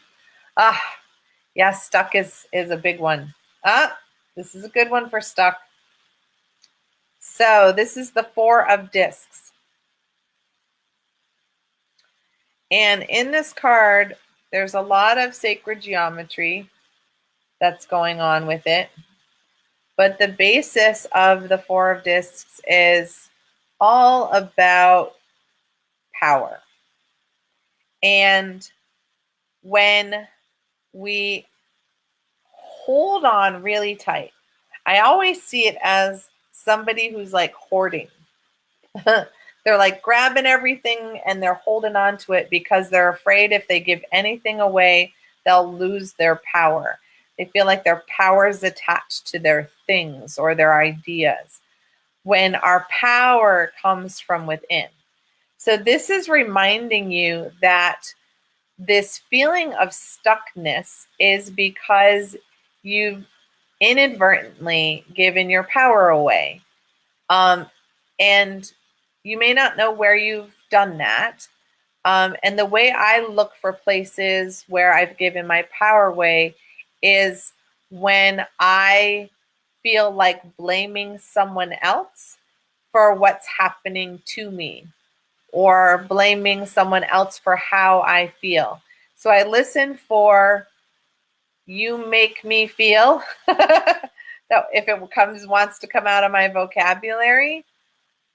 Yeah, stuck is a big one. This is a good one for stuck. So this is the 4 of Discs. And in this card, there's a lot of sacred geometry that's going on with it. But the basis of the 4 of Discs is all about power. And when we hold on really tight, I always see it as somebody who's like hoarding. They're like grabbing everything and they're holding on to it because they're afraid if they give anything away, they'll lose their power. They feel like their power is attached to their things or their ideas, when our power comes from within. So this is reminding you that this feeling of stuckness is because you've inadvertently given your power away. And you may not know where you've done that. And the way I look for places where I've given my power away is when I feel like blaming someone else for what's happening to me, or blaming someone else for how I feel. So I listen for "you make me feel." That if it wants to come out of my vocabulary,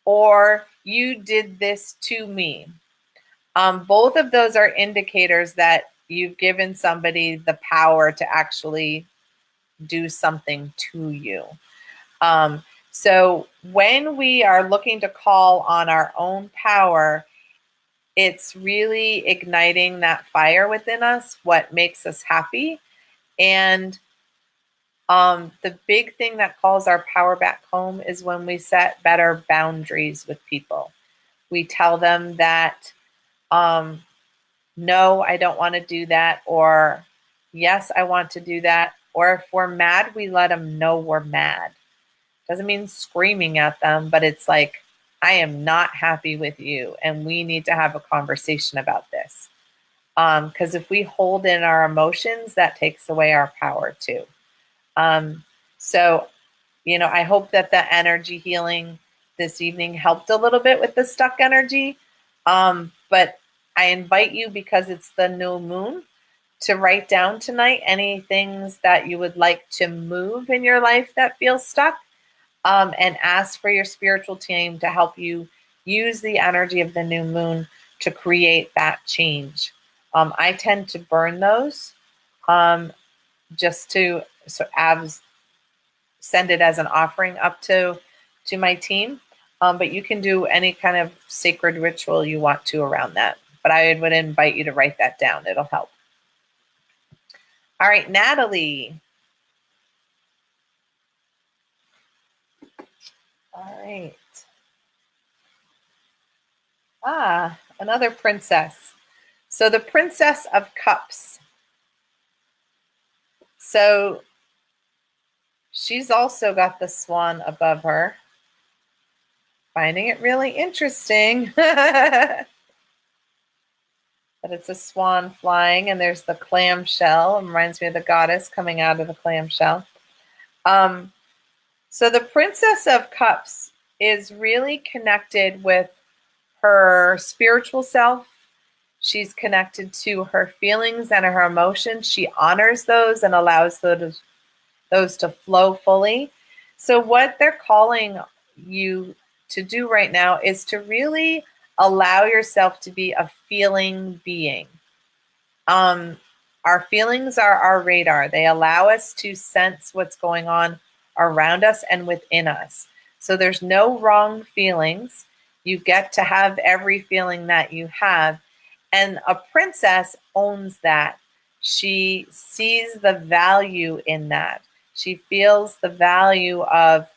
or "you did this to me." Both of those are indicators that you've given somebody the power to actually do something to you. So when we are looking to call on our own power, it's really igniting that fire within us, what makes us happy. And the big thing that calls our power back home is when we set better boundaries with people. We tell them that, no, I don't want to do that, or yes, I want to do that. Or if we're mad, we let them know we're mad. Doesn't mean screaming at them, but it's like, I am not happy with you, and we need to have a conversation about this. Because if we hold in our emotions, that takes away our power too. So, I hope that the energy healing this evening helped a little bit with the stuck energy. But I invite you, because it's the new moon, to write down tonight any things that you would like to move in your life that feels stuck, and ask for your spiritual team to help you use the energy of the new moon to create that change. I tend to burn those, just to send it as an offering up to my team. But you can do any kind of sacred ritual you want to around that. But I would invite you to write that down. It'll help. All right, Natalie. All right. Another princess. So the Princess of Cups. So she's also got the swan above her. Finding it really interesting. But it's a swan flying, and there's the clamshell. It reminds me of the goddess coming out of the clamshell. So the Princess of Cups is really connected with her spiritual self. She's connected to her feelings and her emotions. She honors those and allows those to flow fully. So what they're calling you to do right now is to really allow yourself to be a feeling being. Our feelings are our radar. They allow us to sense what's going on around us and within us. So there's no wrong feelings. You get to have every feeling that you have. And a princess owns that. She sees the value in that. She feels the value of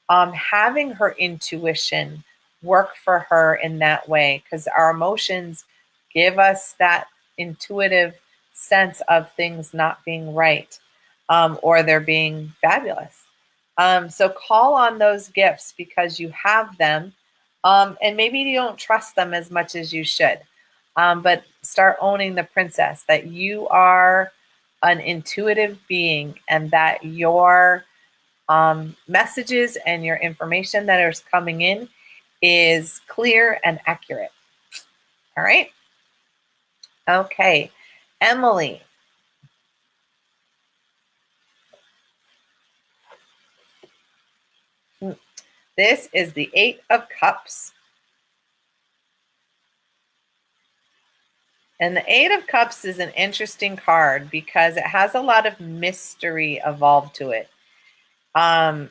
having her intuition work for her in that way, because our emotions give us that intuitive sense of things not being right, or they're being fabulous. So call on those gifts because you have them, and maybe you don't trust them as much as you should, but start owning the princess, that you are an intuitive being, and that your messages and your information that is coming in is clear and accurate. All right. Okay. Emily. This is the 8 of Cups. And the Eight of Cups is an interesting card because it has a lot of mystery evolved to it. Kind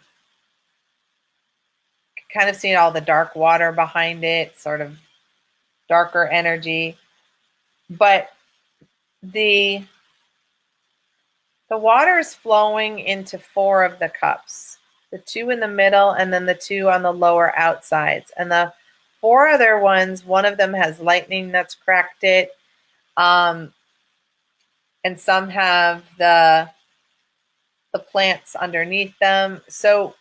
of seeing all the dark water behind it, sort of darker energy. But the water is flowing into four of the cups, the two in the middle and then the two on the lower outsides. And the four other ones, one of them has lightning that's cracked it. And some have the plants underneath them. So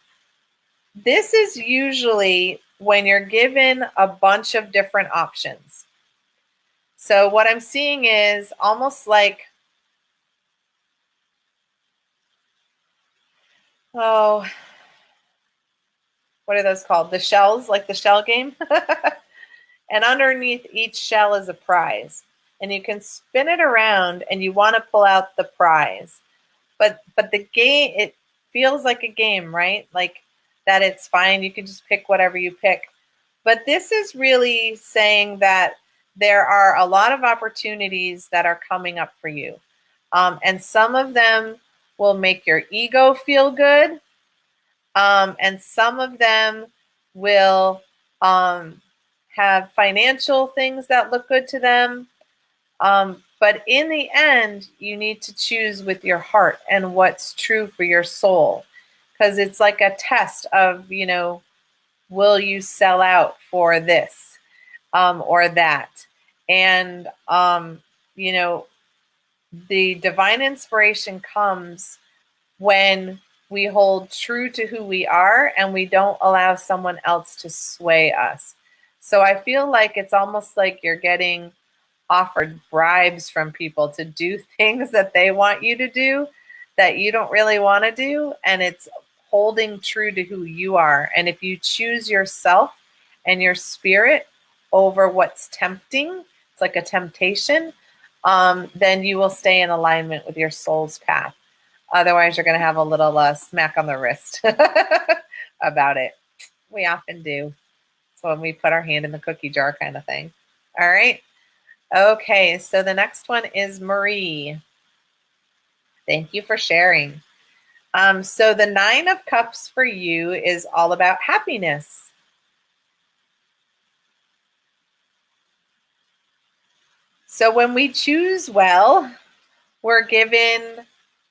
this is usually when you're given a bunch of different options. So what I'm seeing is almost like, oh, what are those called? The shells, like the shell game. And underneath each shell is a prize. And you can spin it around and you want to pull out the prize. But the game, it feels like a game, right? Like that it's fine. You can just pick whatever you pick. But this is really saying that there are a lot of opportunities that are coming up for you. And some of them will make your ego feel good. And some of them will have financial things that look good to them. But in the end, you need to choose with your heart and what's true for your soul. Because it's like a test of, will you sell out for this or that? And, the divine inspiration comes when we hold true to who we are and we don't allow someone else to sway us. So I feel like it's almost like you're getting offered bribes from people to do things that they want you to do that you don't really want to do. And it's holding true to who you are. And if you choose yourself and your spirit over what's tempting, it's like a temptation, then you will stay in alignment with your soul's path. Otherwise, you're going to have a little smack on the wrist about it. We often do. It's when we put our hand in the cookie jar kind of thing. All right. Okay, so the next one is Marie. Thank you for sharing. So the Nine of Cups for you is all about happiness. So when we choose well, we're given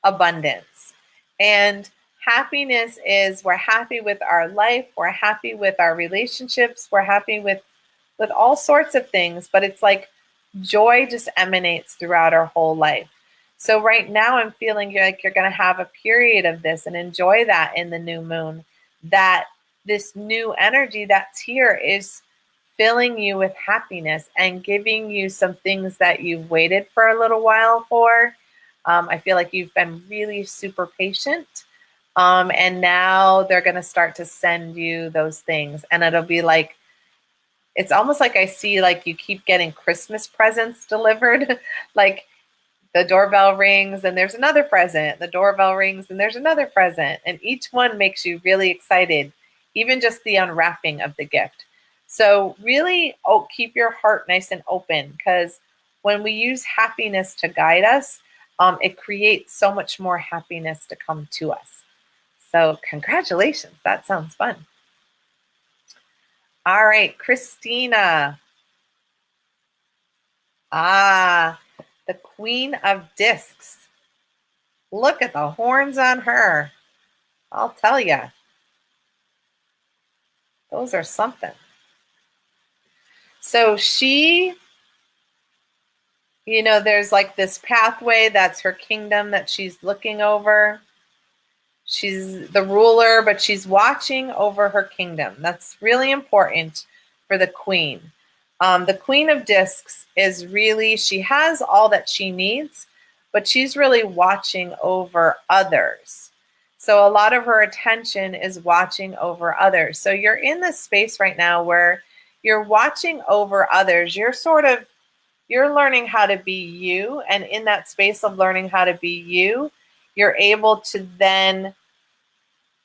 abundance. And happiness is we're happy with our life, we're happy with our relationships, we're happy with all sorts of things, but it's like joy just emanates throughout our whole life. So right now I'm feeling like you're going to have a period of this and enjoy that in the new moon, that this new energy that's here is filling you with happiness and giving you some things that you've waited for a little while for. I feel like you've been really super patient. And now they're going to start to send you those things. And it'll be like, it's almost like I see like you keep getting Christmas presents delivered. Like the doorbell rings and there's another present. The doorbell rings and there's another present. And each one makes you really excited, even just the unwrapping of the gift. So really keep your heart nice and open, because when we use happiness to guide us, it creates so much more happiness to come to us. So congratulations. That sounds fun. All right, Christina. The Queen of Discs. Look at the horns on her. I'll tell you. Those are something. So she, there's like this pathway that's her kingdom that she's looking over. She's the ruler, but she's watching over her kingdom. That's really important for the queen. The Queen of Discs is really, she has all that she needs, but she's really watching over others. So a lot of her attention is watching over others. So you're in this space right now where you're watching over others. You're learning how to be you. And in that space of learning how to be you, you're able to then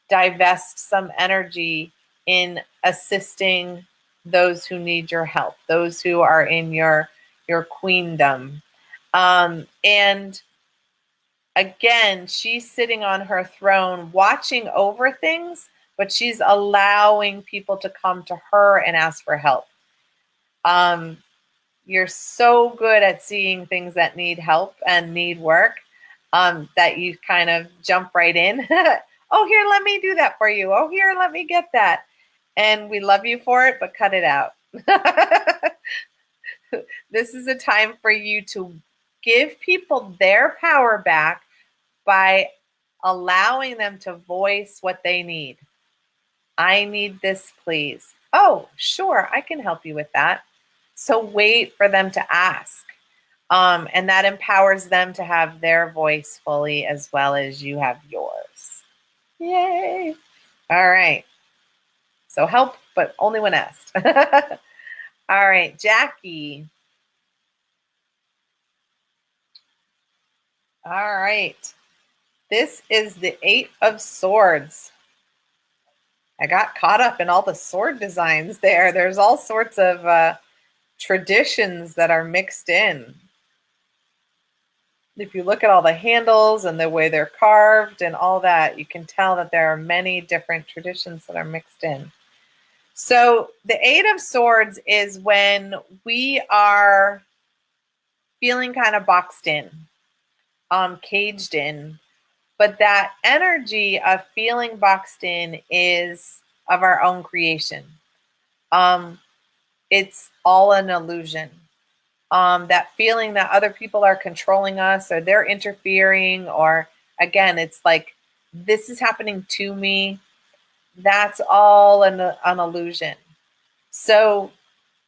divest some energy in assisting those who need your help, those who are in your your queendom. And again, she's sitting on her throne watching over things, but she's allowing people to come to her and ask for help. You're so good at seeing things that need help and need work, that you kind of jump right in. Oh, here, let me do that for you. Oh, here, let me get that. And we love you for it, but cut it out. This is a time for you to give people their power back by allowing them to voice what they need. I need this, please. Oh, sure, I can help you with that. So wait for them to ask. And that empowers them to have their voice fully as well as you have yours. Yay. All right. So help, but only when asked. All right, Jackie. All right. This is the 8 of Swords. I got caught up in all the sword designs there. There's all sorts of traditions that are mixed in. If you look at all the handles and the way they're carved and all that, you can tell that there are many different traditions that are mixed in. So the 8 of Swords is when we are feeling kind of boxed in, caged in. But that energy of feeling boxed in is of our own creation. It's all an illusion. That feeling that other people are controlling us or they're interfering, or again, it's like, this is happening to me. That's all an illusion. So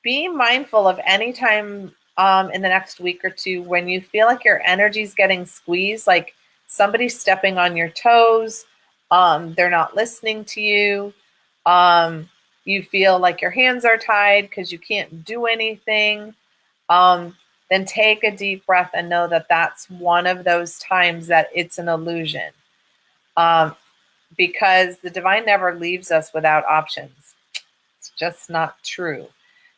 be mindful of any time in the next week or two when you feel like your energy is getting squeezed, like somebody's stepping on your toes, they're not listening to you, you feel like your hands are tied because you can't do anything, then take a deep breath and know that that's one of those times that it's an illusion, because the divine never leaves us without options. It's just not true.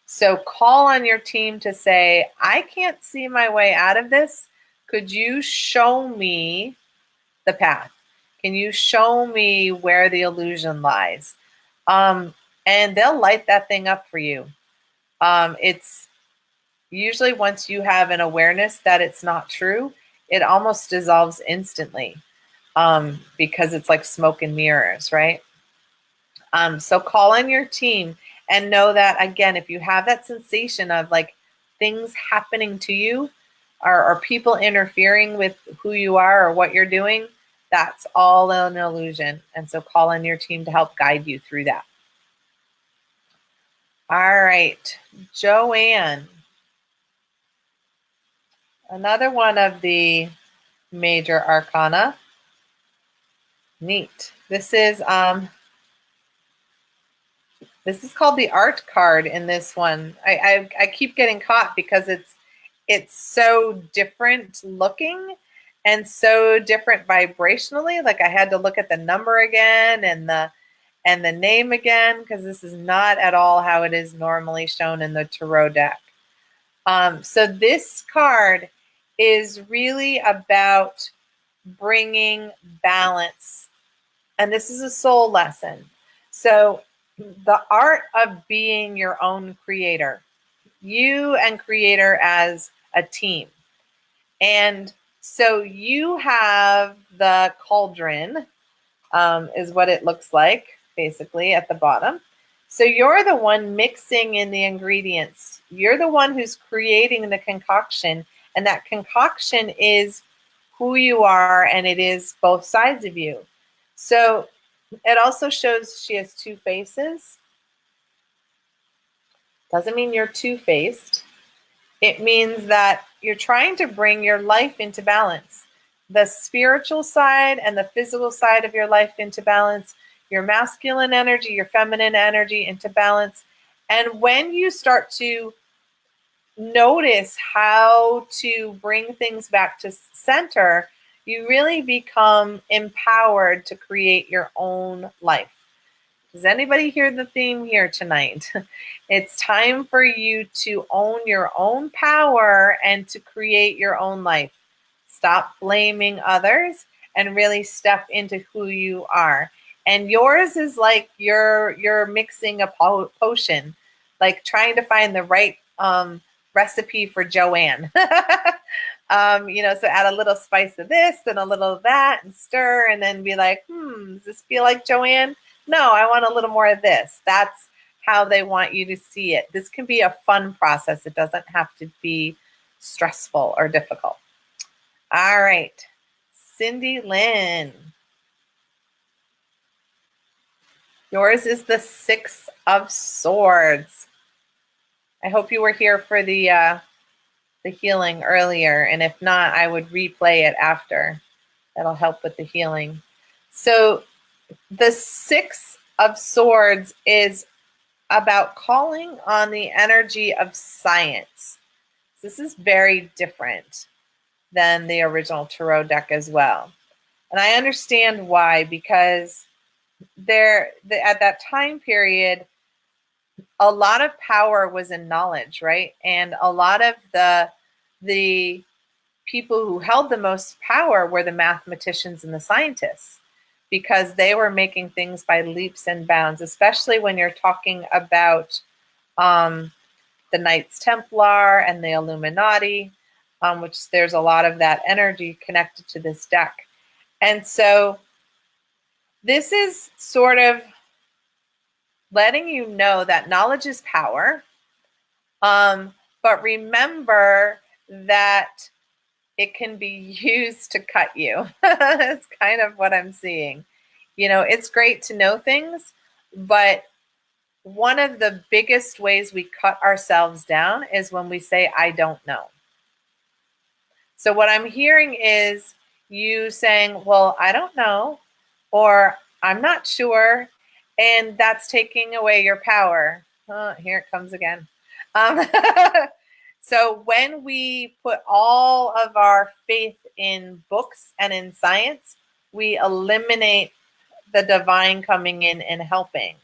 So call on your team to say, I can't see my way out of this. Could you show me the path? Can you show me where the illusion lies? And they'll light that thing up for you. It's usually once you have an awareness that it's not true, it almost dissolves instantly, because it's like smoke and mirrors, right? So call on your team and know that, again, if you have that sensation of like things happening to you, or people interfering with who you are or what you're doing, that's all an illusion. And so call on your team to help guide you through that. All right, Joanne. Another one of the major arcana. Neat. This is called the art card in this one. I keep getting caught because it's so different looking and so different vibrationally. Like I had to look at the number again and the name again, because this is not at all how it is normally shown in the tarot deck. So this card is really about bringing balance. And this is a soul lesson. So the art of being your own creator, you and creator as a team. And so you have the cauldron, is what it looks like, basically, at the bottom. So you're the one mixing in the ingredients. You're the one who's creating the concoction. And that concoction is who you are, and it is both sides of you. So it also shows she has 2 faces. Doesn't mean you're two-faced. It means that you're trying to bring your life into balance. The spiritual side and the physical side of your life into balance. Your masculine energy, your feminine energy into balance. And when you start to notice how to bring things back to center, you really become empowered to create your own life. Does anybody hear the theme here tonight? It's time for you to own your own power and to create your own life. Stop blaming others and really step into who you are. And yours is like you're mixing a potion, like trying to find the right recipe for Joanne. So add a little spice of this and a little of that and stir and then be like, does this feel like Joanne? No, I want a little more of this. That's how they want you to see it. This can be a fun process. It doesn't have to be stressful or difficult. All right, Cindy Lynn. Yours is the Six of Swords. I hope you were here for the healing earlier, and if not, I would replay it after. That'll help with the healing. So the Six of Swords is about calling on the energy of science. This is very different than the original tarot deck as well. And I understand why, because at that time period, a lot of power was in knowledge, right? And a lot of the people who held the most power were the mathematicians and the scientists, because they were making things by leaps and bounds, especially when you're talking about the Knights Templar and the Illuminati, which there's a lot of that energy connected to this deck. And so this is sort of letting you know that knowledge is power, but remember that it can be used to cut you. That's kind of what I'm seeing. It's great to know things, but one of the biggest ways we cut ourselves down is when we say, I don't know. So what I'm hearing is you saying, well, I don't know, or I'm not sure, and that's taking away your power. Oh, here it comes again. So when we put all of our faith in books and in science, we eliminate the divine coming in and helping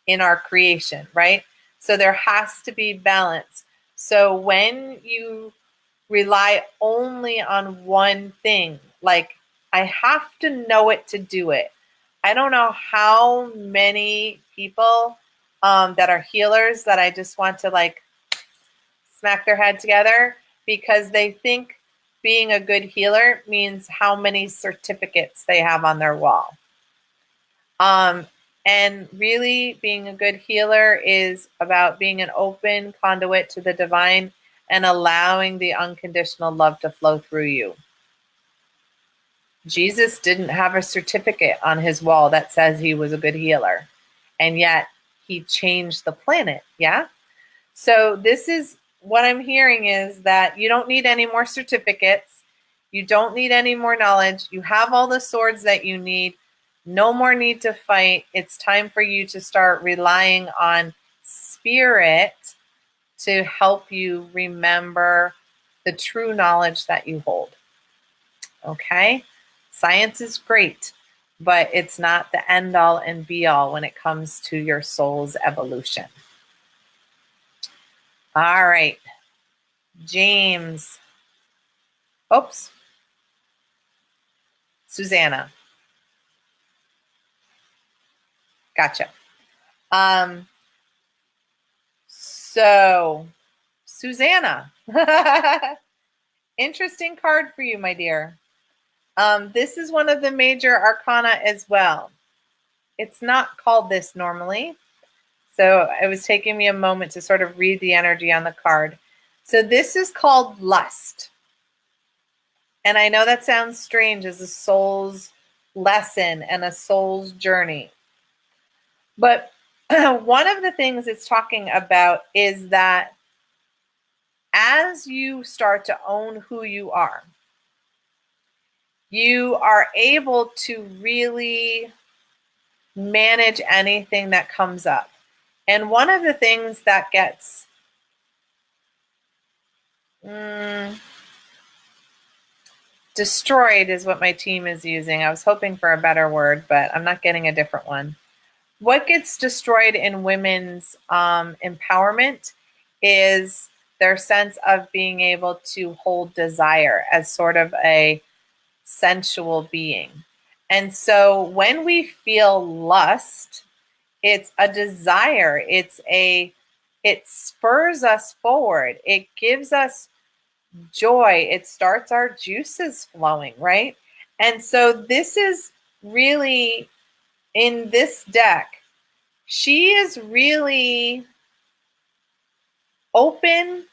in our creation, right? So there has to be balance. So when you rely only on one thing, like I have to know it to do it. I don't know how many people that are healers that I just want to like smack their head together because they think being a good healer means how many certificates they have on their wall. And really being a good healer is about being an open conduit to the divine and allowing the unconditional love to flow through you. Jesus didn't have a certificate on his wall that says he was a good healer, and yet he changed the planet. Yeah. So this is what I'm hearing, is that you don't need any more certificates. You don't need any more knowledge. You have all the swords that you need. No more need to fight. It's time for you to start relying on spirit to help you remember the true knowledge that you hold. Okay? Science is great, but it's not the end all and be all when it comes to your soul's evolution. All right. James. Oops. Susanna. Gotcha. So, Susanna. Interesting card for you, my dear. This is one of the major arcana as well. It's not called this normally, so it was taking me a moment to sort of read the energy on the card. So this is called lust. And I know that sounds strange as a soul's lesson and a soul's journey. But one of the things it's talking about is that as you start to own who you are able to really manage anything that comes up. And one of the things that gets destroyed is what my team is using. I was hoping for a better word, but I'm not getting a different one. what gets destroyed in women's empowerment is their sense of being able to hold desire as sort of a sensual being. And so when we feel lust, it's a desire, it spurs us forward, it gives us joy, it starts our juices flowing, right? And so this is really, in this deck, she is really open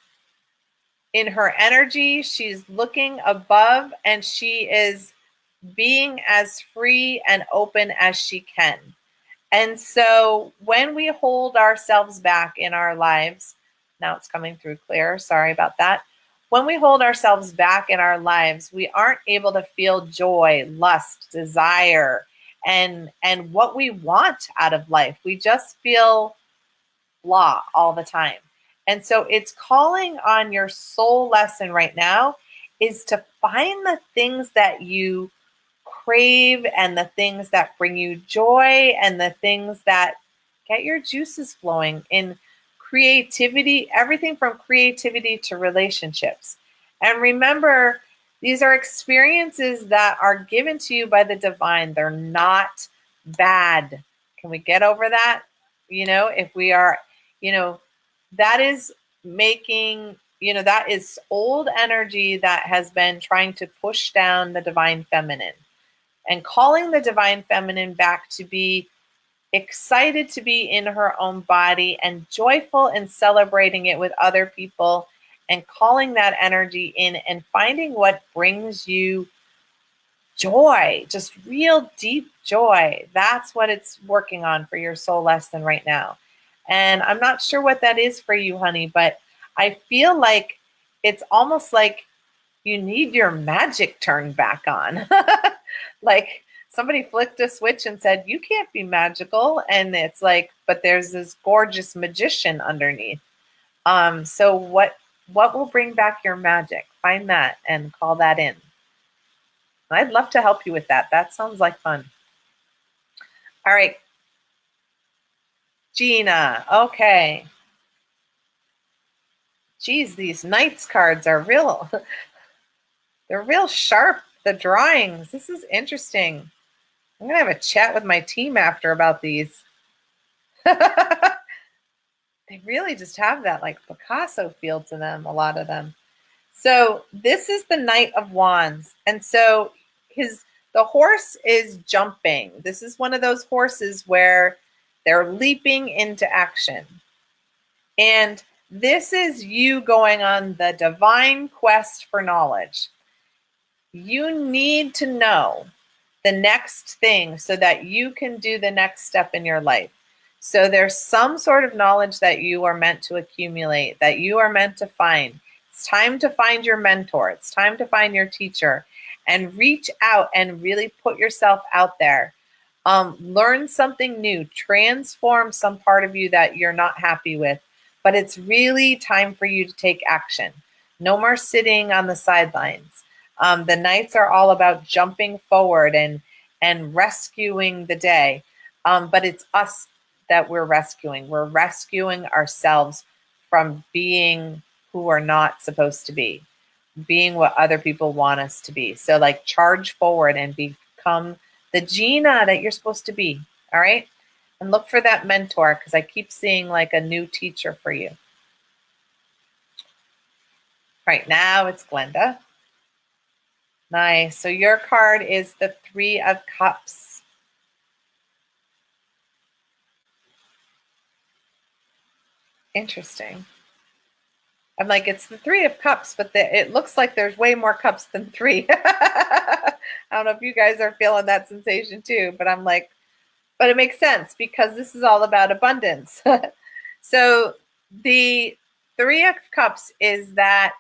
in her energy. She's looking above and she is being as free and open as she can. And so when we hold ourselves back in our lives, now it's coming through clear, sorry about that. When we hold ourselves back in our lives, we aren't able to feel joy, lust, desire, and what we want out of life. We just feel blah all the time. And so it's calling on your soul lesson right now is to find the things that you crave and the things that bring you joy and the things that get your juices flowing in creativity, everything from creativity to relationships. And remember, these are experiences that are given to you by the divine. They're not bad. Can we get over that? If we are, that is making, that is old energy that has been trying to push down the divine feminine, and calling the divine feminine back to be excited to be in her own body and joyful and celebrating it with other people, and calling that energy in and finding what brings you joy, just real deep joy. That's what it's working on for your soul lesson right now. And I'm not sure what that is for you, honey, but I feel like it's almost like you need your magic turned back on. Like somebody flicked a switch and said, you can't be magical. And it's like, but there's this gorgeous magician underneath. So what will bring back your magic? Find that and call that in. I'd love to help you with that. That sounds like fun. All right. Gina. Okay. Geez, these Knights cards are real. They're real sharp, the drawings. This is interesting. I'm going to have a chat with my team after about these. They really just have that like Picasso feel to them, a lot of them. So this is the Knight of Wands. And so the horse is jumping. This is one of those horses where they're leaping into action. And this is you going on the divine quest for knowledge. You need to know the next thing so that you can do the next step in your life. So there's some sort of knowledge that you are meant to accumulate, that you are meant to find. It's time to find your mentor. It's time to find your teacher and reach out and really put yourself out there. Learn something new, transform some part of you that you're not happy with, but it's really time for you to take action. No more sitting on the sidelines. The Knights are all about jumping forward and rescuing the day. But it's us that we're rescuing. We're rescuing ourselves from being who we're not supposed to be, being what other people want us to be. So like charge forward and become the Gina that you're supposed to be. All right. And look for that mentor, because I keep seeing like a new teacher for you. Right now it's Glenda. Nice. So your card is the Three of Cups. Interesting. I'm like, it's the Three of Cups, but it looks like there's way more cups than three. I don't know if you guys are feeling that sensation too, but I'm like, but it makes sense because this is all about abundance. So the Three of Cups is that,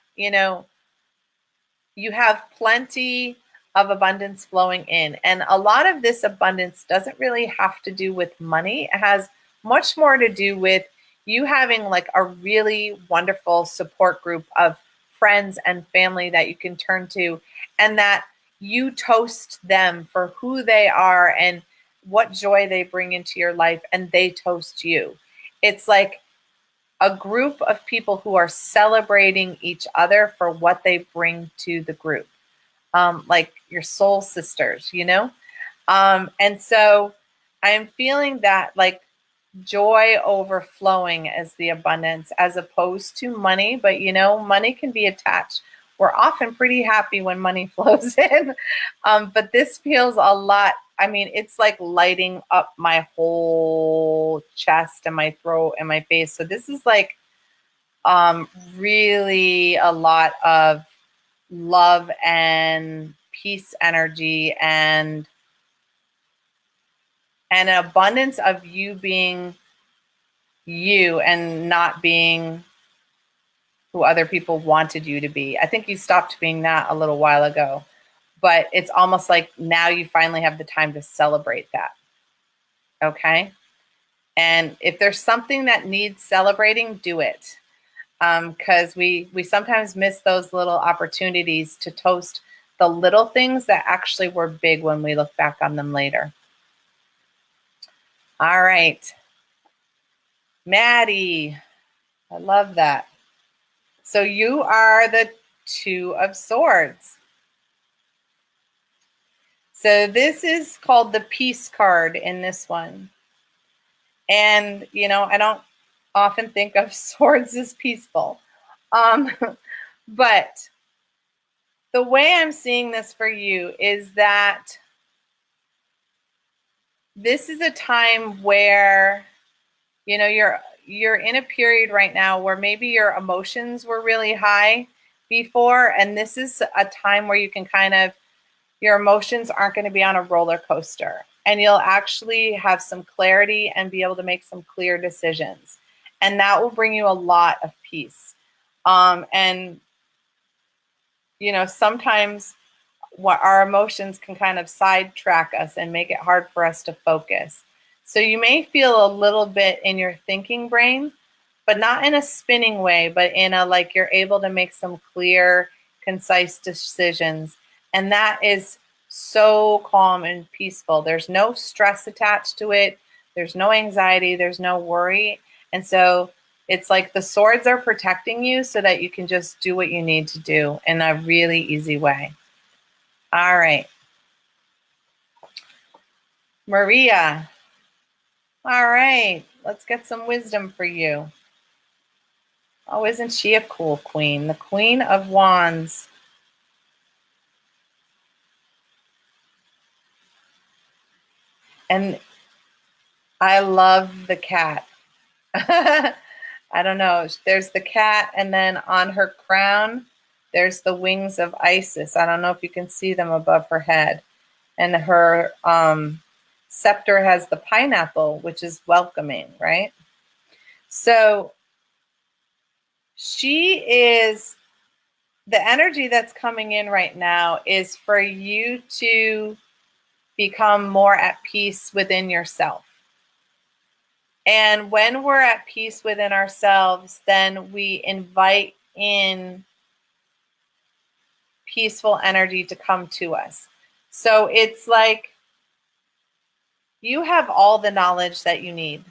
you have plenty of abundance flowing in. And a lot of this abundance doesn't really have to do with money. It has much more to do with you having like a really wonderful support group of friends and family that you can turn to, and that you toast them for who they are, and what joy they bring into your life, and they toast you. It's like a group of people who are celebrating each other for what they bring to the group, like your soul sisters, you know? And so I'm feeling that like joy overflowing as the abundance as opposed to money. But you know, money can be attached. We're often pretty happy when money flows in. But this feels a lot. I mean, it's like lighting up my whole chest and my throat and my face. So this is like really a lot of love and peace energy and an abundance of you being you and not being who other people wanted you to be. I think you stopped being that a little while ago, but it's almost like now you finally have the time to celebrate that. Okay? And if there's something that needs celebrating, do it. Because we sometimes miss those little opportunities to toast the little things that actually were big when we look back on them later. All right. Maddie, I love that. So you are the Two of Swords. So this is called the Peace card in this one. And, you know, I don't often think of swords as peaceful. But the way I'm seeing this for you is that this is a time where, you know, you're in a period right now where maybe your emotions were really high before, and this is a time where you can kind of, your emotions aren't going to be on a roller coaster, and you'll actually have some clarity and be able to make some clear decisions, and that will bring you a lot of peace. And you know, sometimes what our emotions can kind of sidetrack us and make it hard for us to focus. So you may feel a little bit in your thinking brain, but not in a spinning way, but in a like you're able to make some clear, concise decisions. And that is so calm and peaceful. There's no stress attached to it. There's no anxiety. There's no worry. And so it's like the swords are protecting you so that you can just do what you need to do in a really easy way. All right. Maria. All right. Let's get some wisdom for you. Oh, isn't she a cool queen? The Queen of Wands. And I love the cat. I don't know. There's the cat, and then on her crown, there's the wings of Isis. I don't know if you can see them above her head. And her scepter has the pineapple, which is welcoming, right? So she is, the energy that's coming in right now is for you to become more at peace within yourself. And when we're at peace within ourselves, then we invite in peaceful energy to come to us. So it's like you have all the knowledge that you need.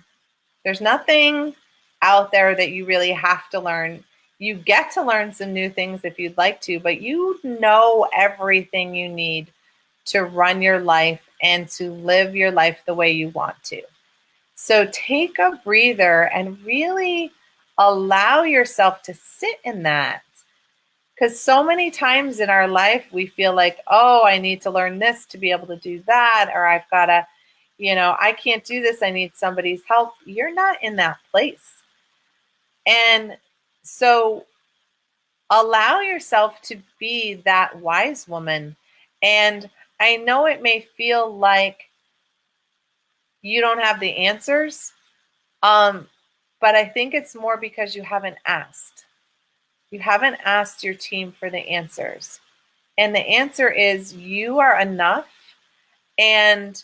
There's nothing out there that you really have to learn. You get to learn some new things if you'd like to, but you know everything you need to run your life and to live your life the way you want to. So take a breather and really allow yourself to sit in that. Because so many times in our life, we feel like, oh, I need to learn this to be able to do that, or I've got to, you know, I can't do this. I need somebody's help. You're not in that place. And so allow yourself to be that wise woman. And I know it may feel like you don't have the answers, but I think it's more because you haven't asked. You haven't asked your team for the answers. And the answer is you are enough, and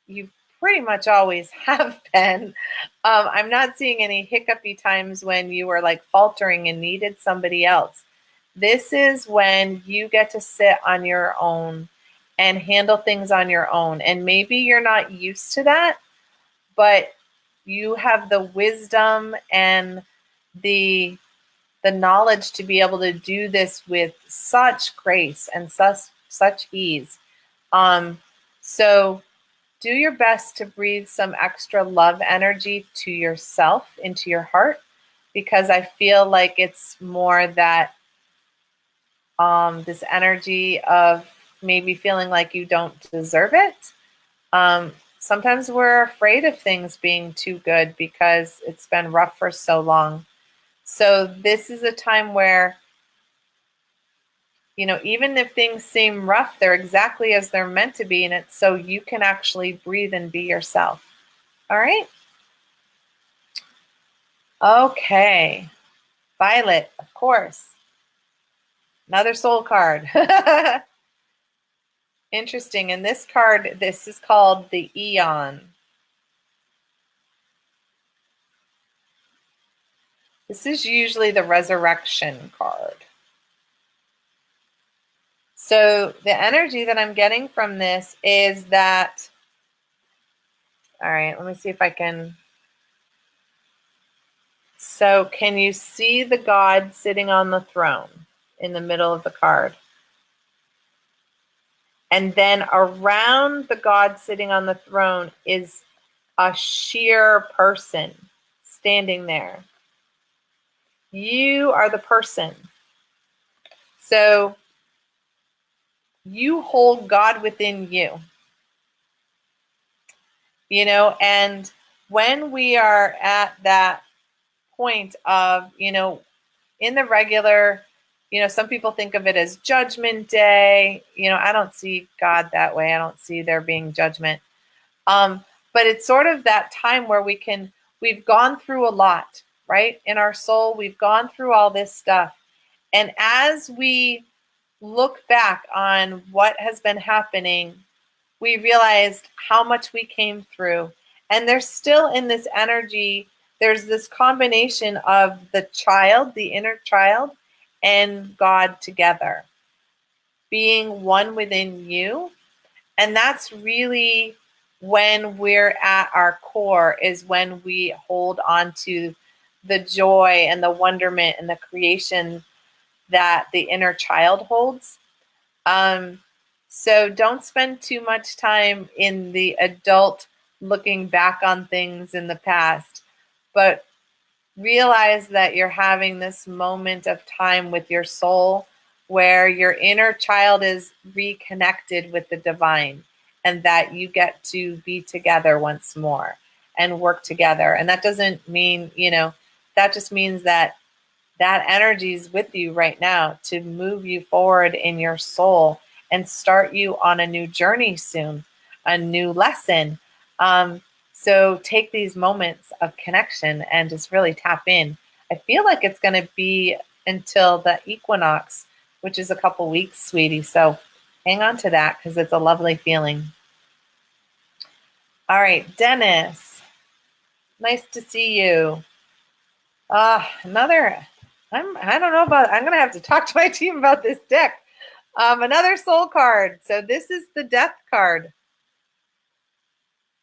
you pretty much always have been. I'm not seeing any hiccupy times when you were like faltering and needed somebody else. This is when you get to sit on your own and handle things on your own. And maybe you're not used to that, but you have the wisdom and the knowledge to be able to do this with such grace and such ease. So do your best to breathe some extra love energy to yourself, into your heart, because I feel like it's more that this energy of maybe feeling like you don't deserve it. Sometimes we're afraid of things being too good because it's been rough for so long. So this is a time where, even if things seem rough, they're exactly as they're meant to be, and it's so you can actually breathe and be yourself. All right? Okay. Violet, of course. Another soul card. Interesting. And this card, this is called the Eon. This is usually the resurrection card. So the energy that I'm getting from this is that, all right, let me see if I can. So can you see the God sitting on the throne in the middle of the card? And then around the God sitting on the throne is a sheer person standing there. You are the person. So you hold God within you. And when we are at that point of, in the regular, some people think of it as Judgment Day. I don't see God that way. I don't see there being judgment. But it's sort of that time where we've gone through a lot, right? In our soul, we've gone through all this stuff. And as we look back on what has been happening, we realized how much we came through. And there's still in this energy, there's this combination of the child, the inner child, and God together, being one within you. And that's really when we're at our core, is when we hold on to the joy and the wonderment and the creation that the inner child holds. So don't spend too much time in the adult looking back on things in the past, but realize that you're having this moment of time with your soul where your inner child is reconnected with the divine, and that you get to be together once more and work together. And that doesn't mean, that just means that energy is with you right now to move you forward in your soul and start you on a new journey soon, a new lesson. So take these moments of connection and just really tap in. I feel like it's going to be until the equinox, which is a couple weeks, sweetie. So hang on to that because it's a lovely feeling. All right, Dennis, nice to see you. Another, I don't know about, I'm going to have to talk to my team about this deck. Another soul card. So this is the death card.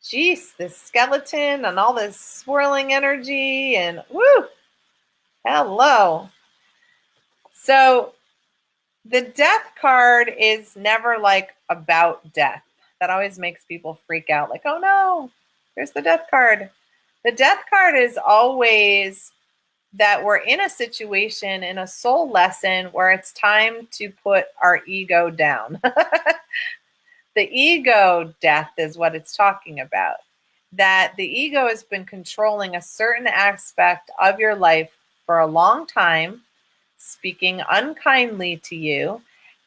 Jeez, this skeleton and all this swirling energy and woo, hello. So the death card is never like about death. That always makes people freak out. Like, oh no, there's the death card. The death card is always that we're in a situation, in a soul lesson, where it's time to put our ego down. The ego death is what it's talking about. That the ego has been controlling a certain aspect of your life for a long time, speaking unkindly to you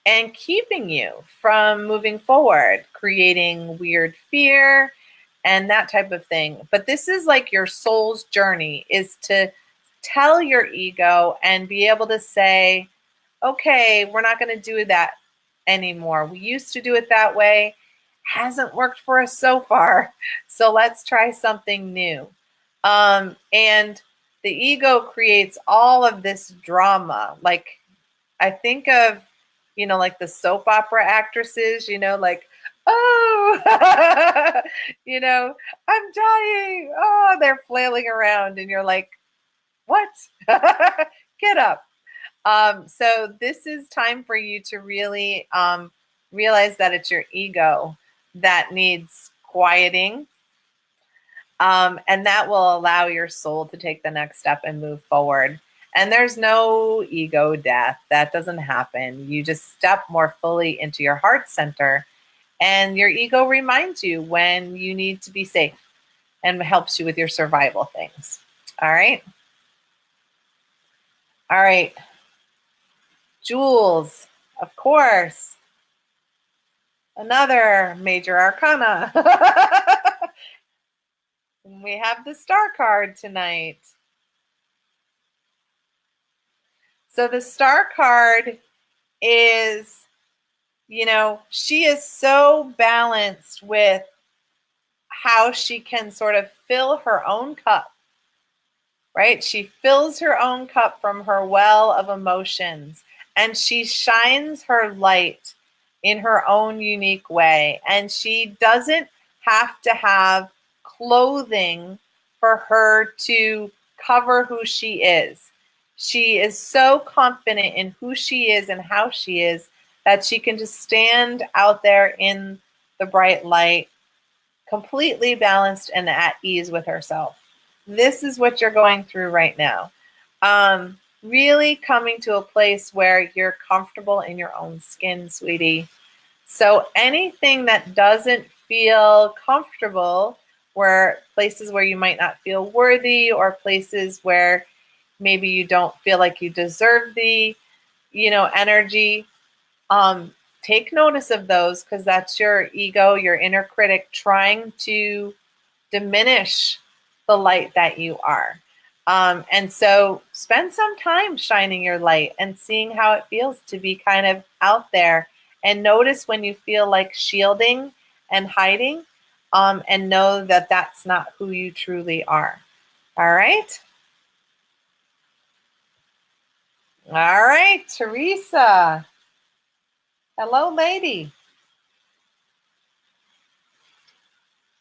and keeping you from moving forward, creating weird fear and that type of thing. But this is like your soul's journey, is to tell your ego and be able to say, okay, we're not going to do that anymore. We used to do it that way. Hasn't worked for us so far. So let's try something new. And the ego creates all of this drama. Like, I think of, like the soap opera actresses, like, oh, I'm dying. Oh, they're flailing around and you're like, what? Get up. So this is time for you to really realize that it's your ego that needs quieting. And that will allow your soul to take the next step and move forward. And there's no ego death. That doesn't happen. You just step more fully into your heart center, and your ego reminds you when you need to be safe and helps you with your survival things. All right. All right. Jewels, of course. Another major arcana. We have the Star card tonight. So the Star card is, she is so balanced with how she can sort of fill her own cup, right? She fills her own cup from her well of emotions, and she shines her light in her own unique way. And she doesn't have to have clothing for her to cover who she is. She is so confident in who she is and how she is that she can just stand out there in the bright light, completely balanced and at ease with herself. This is what you're going through right now. Really coming to a place where you're comfortable in your own skin, sweetie. So anything that doesn't feel comfortable, where places where you might not feel worthy, or places where maybe you don't feel like you deserve the, energy, take notice of those, because that's your ego, your inner critic, trying to diminish the light that you are. And so spend some time shining your light and seeing how it feels to be kind of out there. And notice when you feel like shielding and hiding, and know that that's not who you truly are. All right? All right, Teresa. Hello, lady.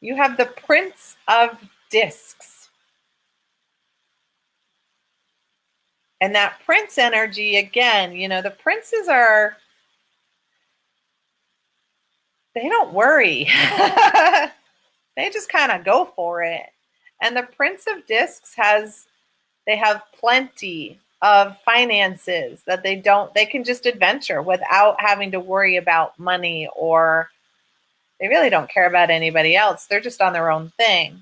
You have the Prince of Discs. And that Prince energy, again, the princes they don't worry. They just kind of go for it. And the Prince of Discs they have plenty of finances that they can just adventure without having to worry about money, or they really don't care about anybody else. They're just on their own thing.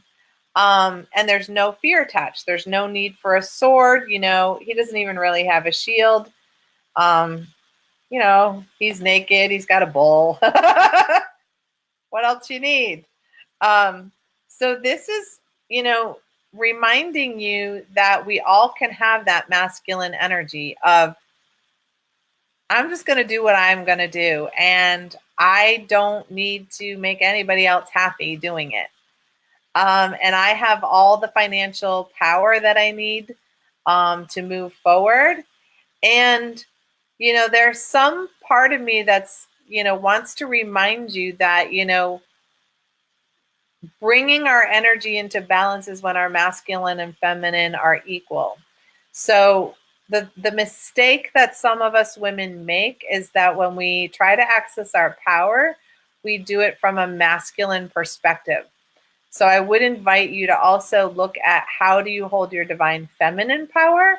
And there's no fear attached. There's no need for a sword. He doesn't even really have a shield. He's naked. He's got a bowl. What else you need? So this is, reminding you that we all can have that masculine energy of, I'm just going to do what I'm going to do, and I don't need to make anybody else happy doing it. And I have all the financial power that I need to move forward. And, there's some part of me that's, wants to remind you that, bringing our energy into balance is when our masculine and feminine are equal. So the mistake that some of us women make is that when we try to access our power, we do it from a masculine perspective. So I would invite you to also look at, how do you hold your divine feminine power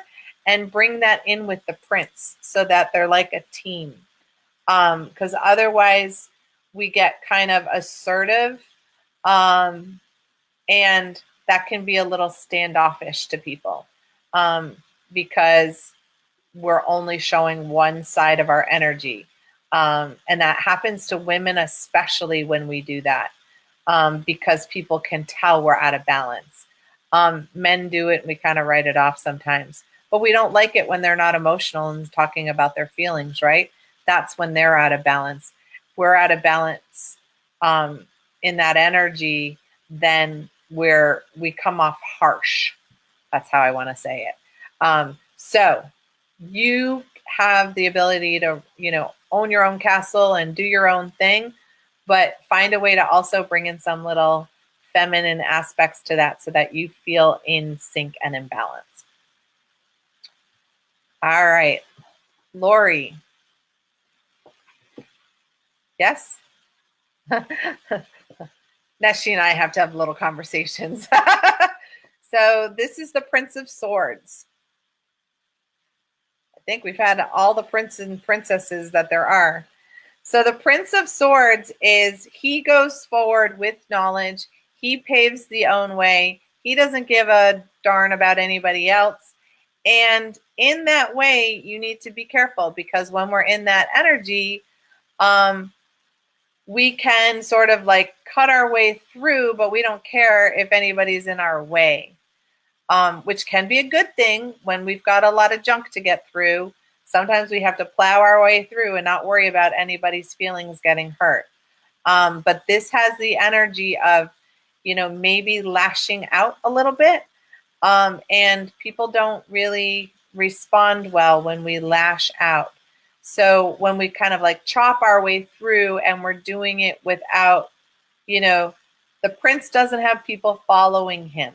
and bring that in with the prince, so that they're like a team. Because otherwise we get kind of assertive, and that can be a little standoffish to people, because we're only showing one side of our energy. And that happens to women, especially when we do that, because people can tell we're out of balance. Men do it and we kind of write it off sometimes, but we don't like it when they're not emotional and talking about their feelings, right? That's when they're out of balance. We're out of balance in that energy, then we come off harsh. That's how I want to say it. So you have the ability to, own your own castle and do your own thing, but find a way to also bring in some little feminine aspects to that so that you feel in sync and in balance. All right, Lori. Yes? Neshi and I have to have little conversations. So this is the Prince of Swords. I think we've had all the princes and princesses that there are. So the Prince of Swords he goes forward with knowledge. He paves the own way. He doesn't give a darn about anybody else. And in that way, you need to be careful, because when we're in that energy, we can sort of like cut our way through, but we don't care if anybody's in our way, which can be a good thing when we've got a lot of junk to get through. Sometimes we have to plow our way through and not worry about anybody's feelings getting hurt. But this has the energy of, maybe lashing out a little bit. And people don't really respond well when we lash out. So when we kind of like chop our way through and we're doing it without, the prince doesn't have people following him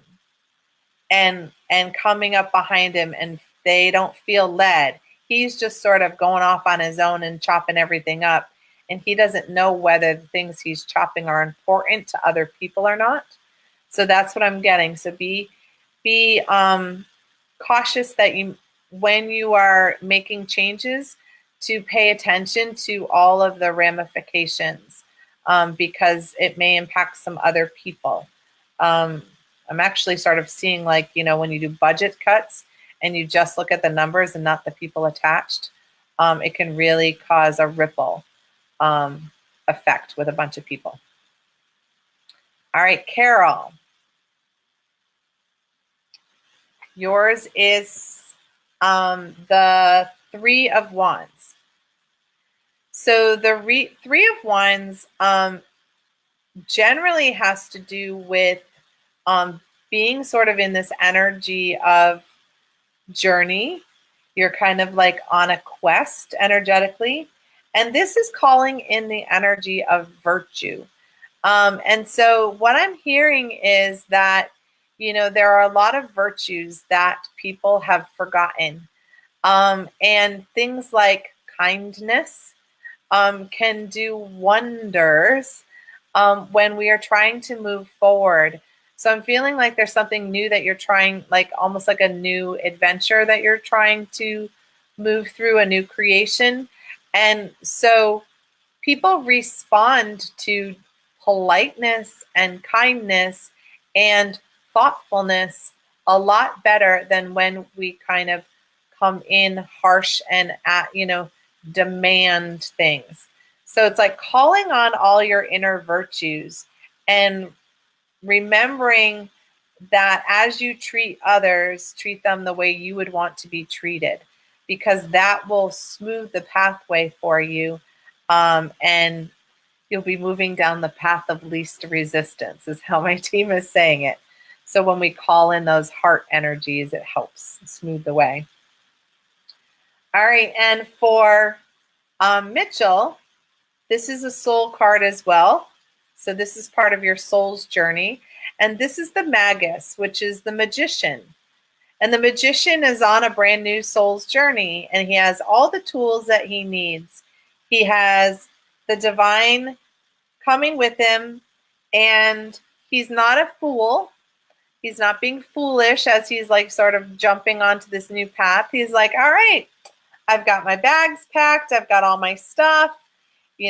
and coming up behind him, and they don't feel led. He's just sort of going off on his own and chopping everything up. And he doesn't know whether the things he's chopping are important to other people or not. So that's what I'm getting. So be cautious that when you are making changes, to pay attention to all of the ramifications, because it may impact some other people. I'm actually sort of seeing, like, when you do budget cuts and you just look at the numbers and not the people attached, it can really cause a ripple effect with a bunch of people. All right, Carol. Yours is the Three of Wands. So the Three of Wands generally has to do with being sort of in this energy of journey. You're kind of like on a quest energetically. And this is calling in the energy of virtue. And so what I'm hearing is that, there are a lot of virtues that people have forgotten. And things like kindness can do wonders when we are trying to move forward. So I'm feeling like there's something new that you're trying, like almost like a new adventure that you're trying to move through, a new creation. And so people respond to politeness and kindness and thoughtfulness a lot better than when we kind of come in harsh and demand things. So it's like calling on all your inner virtues and remembering that as you treat others, treat them the way you would want to be treated, because that will smooth the pathway for you, and you'll be moving down the path of least resistance, is how my team is saying it. So when we call in those heart energies, it helps smooth the way. All right, and for Mitchell, this is a soul card as well. So this is part of your soul's journey. And this is the Magus, which is the magician. And the magician is on a brand new soul's journey, and he has all the tools that he needs. He has the divine coming with him, and he's not a fool. He's not being foolish as he's like sort of jumping onto this new path. He's like, all right, I've got my bags packed. I've got all my stuff.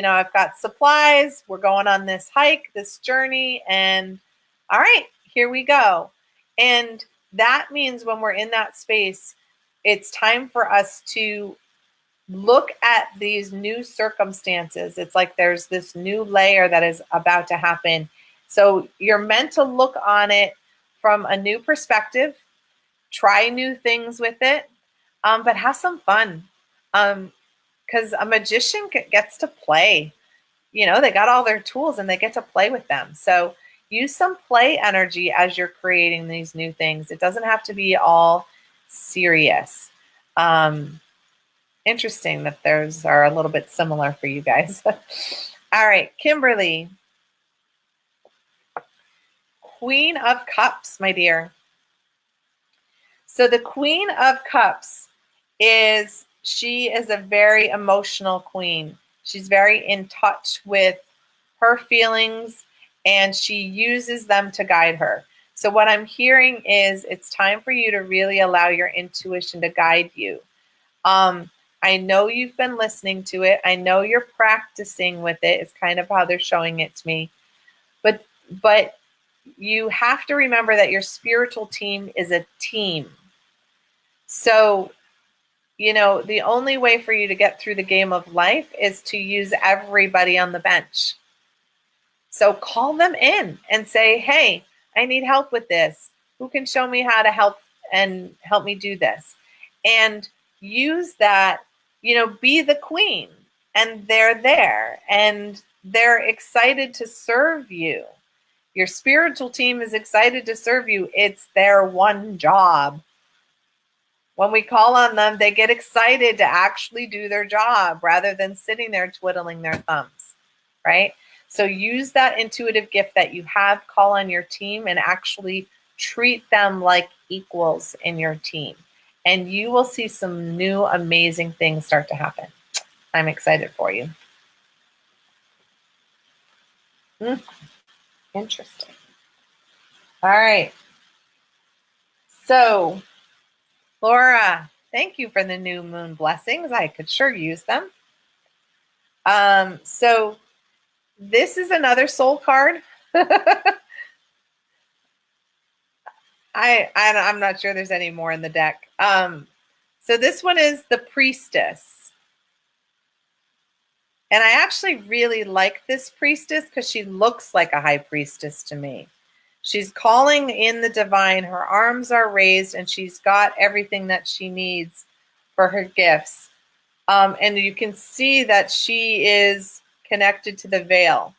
I've got supplies. We're going on this hike, this journey, and all right, here we go. And that means when we're in that space, it's time for us to look at these new circumstances. It's like there's this new layer that is about to happen. So you're meant to look on it from a new perspective, try new things with it, but have some fun. Because a magician gets to play. They got all their tools and they get to play with them. So use some play energy as you're creating these new things. It doesn't have to be all serious. Interesting that those are a little bit similar for you guys. All right, Kimberly. Queen of Cups, my dear. So the Queen of Cups she is a very emotional queen. She's very in touch with her feelings and she uses them to guide her. So what I'm hearing is it's time for you to really allow your intuition to guide you. I know you've been listening to it. I know you're practicing with it. It's kind of how they're showing it to me. But you have to remember that your spiritual team is a team. So, the only way for you to get through the game of life is to use everybody on the bench. So call them in and say, hey, I need help with this. Who can show me how to help me do this? And use that, be the queen. And they're there and they're excited to serve you. Your spiritual team is excited to serve you. It's their one job. When we call on them, they get excited to actually do their job rather than sitting there twiddling their thumbs, right? So use that intuitive gift that you have, call on your team, and actually treat them like equals in your team. And you will see some new amazing things start to happen. I'm excited for you. Interesting. All right. So, Laura, thank you for the new moon blessings. I could sure use them. So this is another soul card. I'm not sure there's any more in the deck. So this one is the Priestess. And I actually really like this priestess because she looks like a high priestess to me. She's calling in the divine. Her arms are raised and she's got everything that she needs for her gifts. And you can see that she is connected to the veil.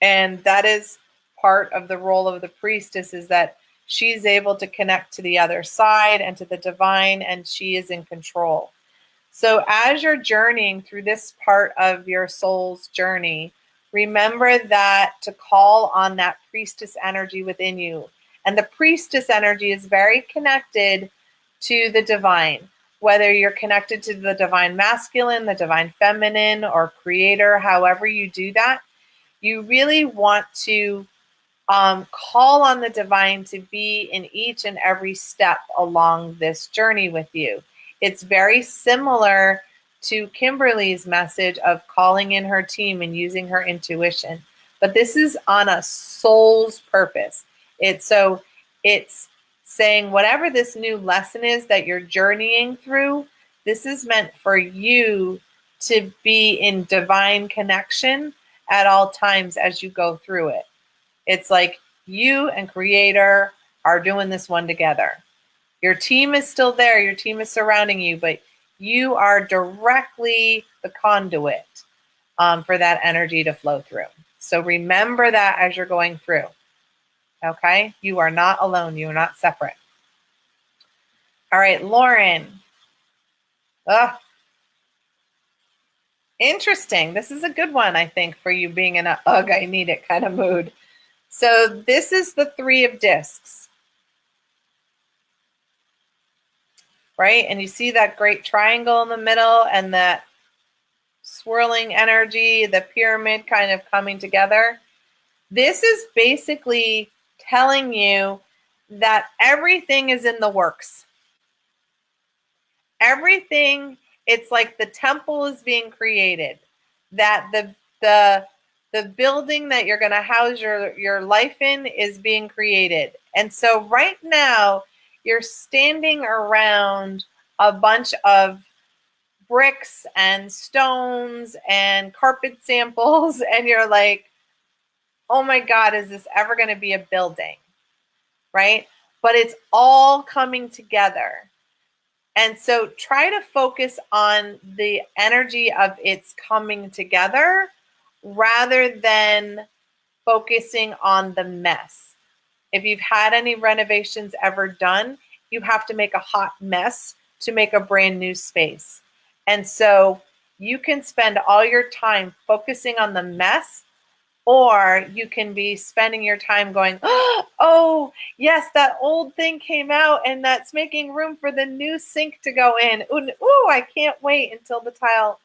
And that is part of the role of the priestess, is that she's able to connect to the other side and to the divine, and she is in control. So as you're journeying through this part of your soul's journey, remember that to call on that priestess energy within you. And the priestess energy is very connected to the divine, whether you're connected to the divine masculine, the divine feminine, or creator, however you do that. You really want to call on the divine to be in each and every step along this journey with you. It's very similar to Kimberly's message of calling in her team and using her intuition. But this is on a soul's purpose. It's saying whatever this new lesson is that you're journeying through, this is meant for you to be in divine connection at all times as you go through it. It's like you and Creator are doing this one together. Your team is still there. Your team is surrounding you, but you are directly the conduit for that energy to flow through. So remember that as you're going through. Okay? You are not alone. You are not separate. All right, Lauren. Interesting. This is a good one, I think, for you being in a ugh, I need it kind of mood. So this is the Three of Discs. Right? And you see that great triangle in the middle and that swirling energy, the pyramid kind of coming together. This is basically telling you that everything is in the works. Everything, it's like the temple is being created, that the building that you're going to house your life in is being created. And so right now, you're standing around a bunch of bricks and stones and carpet samples, and you're like, oh my God, is this ever going to be a building? Right? But it's all coming together. And so try to focus on the energy of it's coming together rather than focusing on the mess. If you've had any renovations ever done, you have to make a hot mess to make a brand new space. And so you can spend all your time focusing on the mess, or you can be spending your time going, oh, yes, that old thing came out and that's making room for the new sink to go in. Ooh, I can't wait until the tile,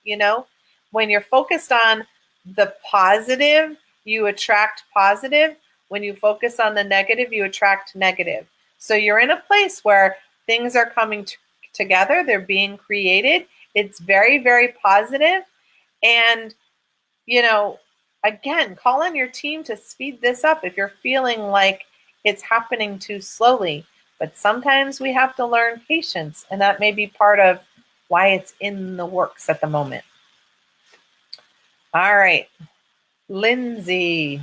when you're focused on the positive, you attract positive. When you focus on the negative, you attract negative. So you're in a place where things are coming together. They're being created. It's very, very positive. And, again, call on your team to speed this up if you're feeling like it's happening too slowly. But sometimes we have to learn patience, and that may be part of why it's in the works at the moment. All right, Lindsay.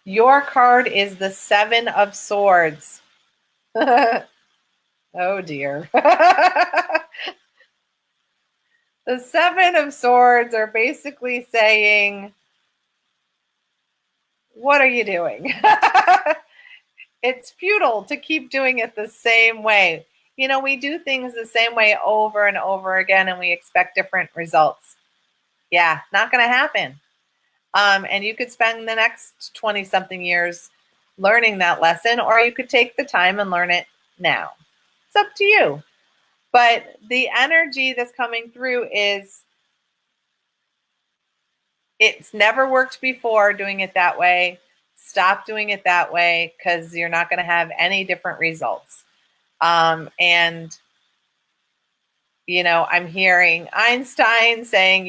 Your card is the Seven of Swords. Oh, dear. The Seven of Swords are basically saying, what are you doing? It's futile to keep doing it the same way. We do things the same way over and over again, and we expect different results. Yeah, not going to happen. And you could spend the next 20-something years learning that lesson, or you could take the time and learn it now. It's up to you. But the energy that's coming through is, it's never worked before doing it that way. Stop doing it that way, because you're not going to have any different results. And, I'm hearing Einstein saying,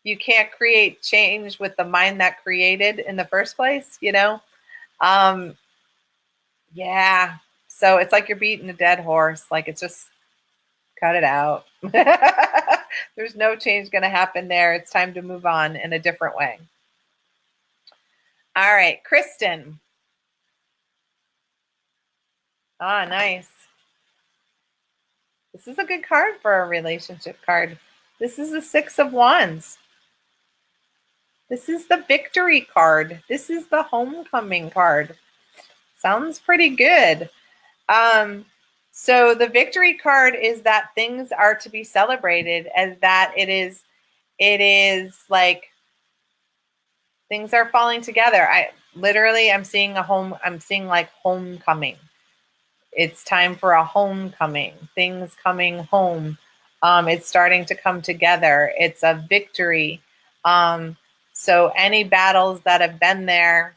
you can't create change with the mind that created in the first place, Yeah. So it's like you're beating a dead horse. Like, it's just cut it out. There's no change going to happen there. It's time to move on in a different way. All right, Kristen. Ah, nice. This is a good card for a relationship card. This is the Six of Wands. This is the victory card. This is the homecoming card. Sounds pretty good. So the victory card is that things are to be celebrated, as that it is like things are falling together. I'm seeing like homecoming. It's time for a homecoming. Things coming home. It's starting to come together. It's a victory. So any battles that have been there,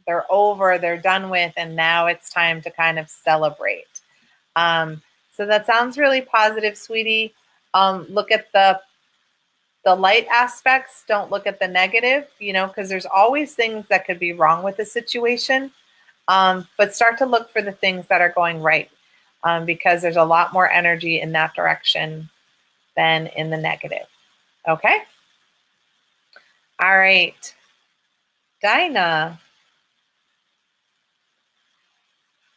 they're over, they're done with, and now it's time to kind of celebrate. So that sounds really positive, sweetie. Look at the light aspects. Don't look at the negative, because there's always things that could be wrong with the situation. But start to look for the things that are going right, because there's a lot more energy in that direction than in the negative. Okay? All right. Dinah.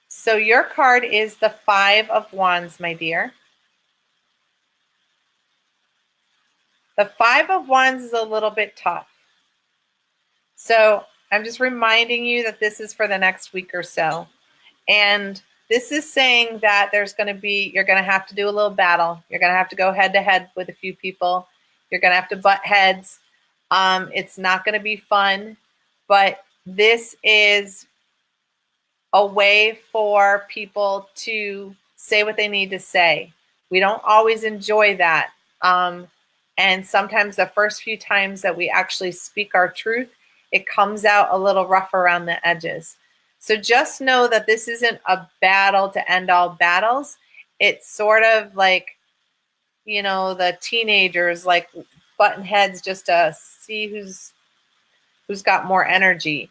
So your card is the Five of Wands, my dear. The Five of Wands is a little bit tough. So I'm just reminding you that this is for the next week or so. And this is saying that you're going to have to do a little battle. You're going to have to go head to head with a few people. You're going to have to butt heads. It's not going to be fun, but this is a way for people to say what they need to say. We don't always enjoy that. And sometimes the first few times that we actually speak our truth, it comes out a little rough around the edges. So just know that this isn't a battle to end all battles. It's sort of like, the teenagers like button heads just to see who's got more energy.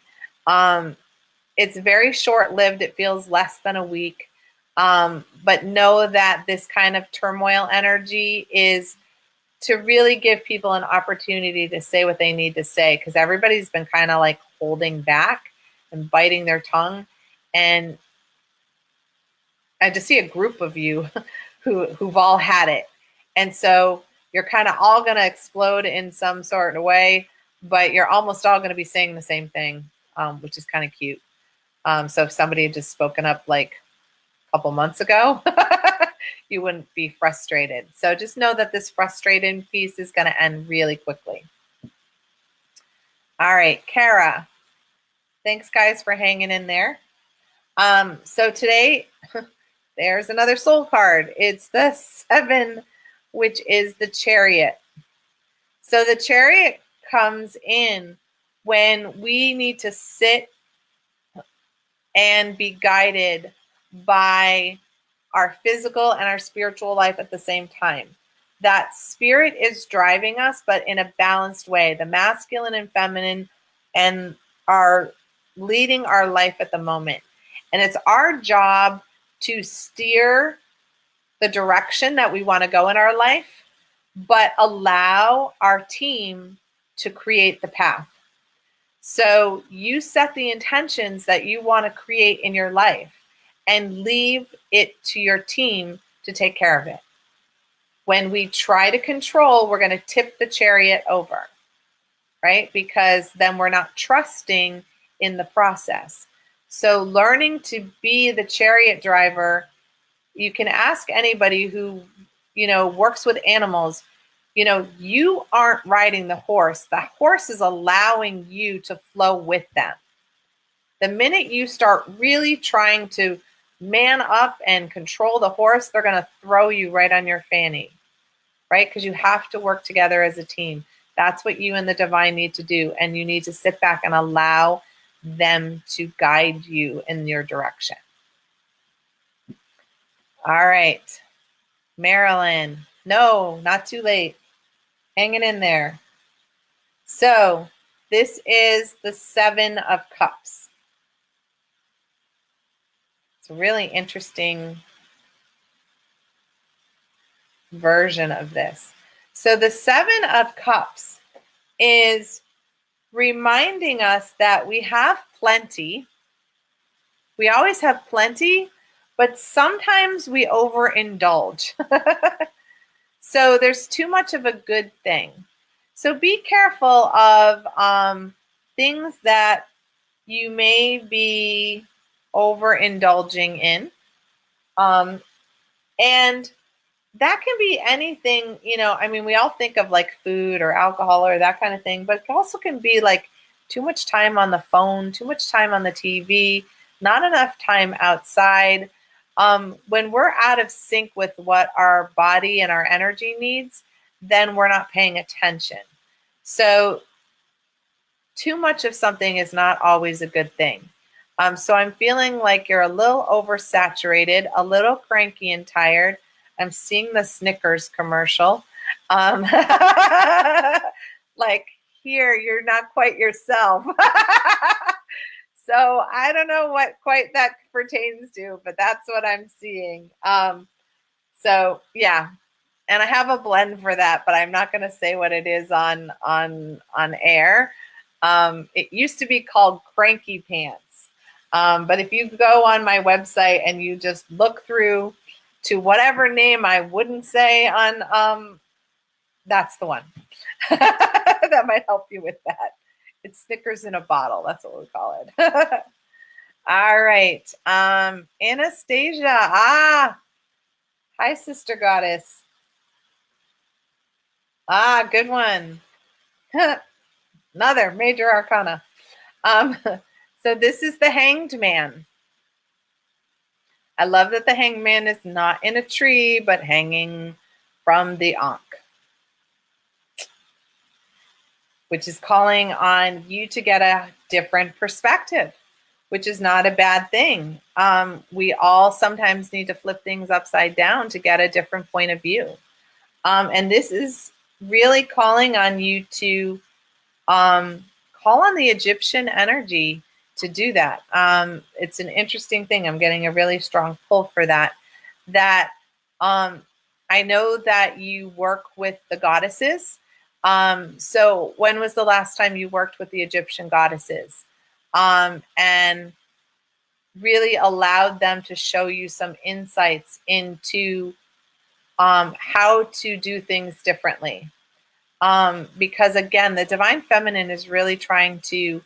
It's very short-lived. It feels less than a week. But know that this kind of turmoil energy is to really give people an opportunity to say what they need to say, because everybody's been kind of like holding back and biting their tongue. And I just see a group of you who've all had it. And so you're kind of all going to explode in some sort of way, but you're almost all going to be saying the same thing, which is kind of cute. So if somebody had just spoken up like couple months ago, you wouldn't be frustrated. So just know that this frustrating piece is going to end really quickly. All right, Kara. Thanks, guys, for hanging in there. So today, there's another soul card. It's the 7, which is the Chariot. So the Chariot comes in when we need to sit and be guided by our physical and our spiritual life at the same time. That spirit is driving us, but in a balanced way. The masculine and feminine and are leading our life at the moment. And it's our job to steer the direction that we want to go in our life, but allow our team to create the path. So you set the intentions that you want to create in your life and leave it to your team to take care of it. When we try to control, we're going to tip the chariot over, right? Because then we're not trusting in the process. So learning to be the chariot driver, you can ask anybody who, works with animals, you aren't riding the horse. The horse is allowing you to flow with them. The minute you start really trying to man up and control the horse, they're going to throw you right on your fanny, right? Because you have to work together as a team. That's what you and the divine need to do. And you need to sit back and allow them to guide you in your direction. All right. Marilyn. No, not too late. Hanging in there. So this is the 7 of Cups. It's a really interesting version of this. So the 7 of Cups is reminding us that we have plenty. We always have plenty, but sometimes we overindulge. So there's too much of a good thing. So be careful of things that you may be overindulging in. And that can be anything, we all think of like food or alcohol or that kind of thing, but it also can be like too much time on the phone, too much time on the TV, not enough time outside. When we're out of sync with what our body and our energy needs, then we're not paying attention. So too much of something is not always a good thing. So I'm feeling like you're a little oversaturated, a little cranky and tired. I'm seeing the Snickers commercial. Like, here, you're not quite yourself. So I don't know what quite that pertains to, but that's what I'm seeing. So yeah, and I have a blend for that, but I'm not going to say what it is on air. It used to be called Cranky Pants, but if you go on my website and you just look through to whatever name I wouldn't say on, that's the one. That might help you with that. It's Snickers in a bottle. That's what we call it. All right. Anastasia. Hi, Sister Goddess. Good one. Another major arcana. So this is the Hanged Man. I love that the Hanged Man is not in a tree, but hanging from the Ankh, which is calling on you to get a different perspective, which is not a bad thing. We all sometimes need to flip things upside down to get a different point of view. And this is really calling on you to call on the Egyptian energy to do that. It's an interesting thing. I'm getting a really strong pull for that. I know that you work with the goddesses. So when was the last time you worked with the Egyptian goddesses? And really allowed them to show you some insights into how to do things differently. Because again, the divine feminine is really trying to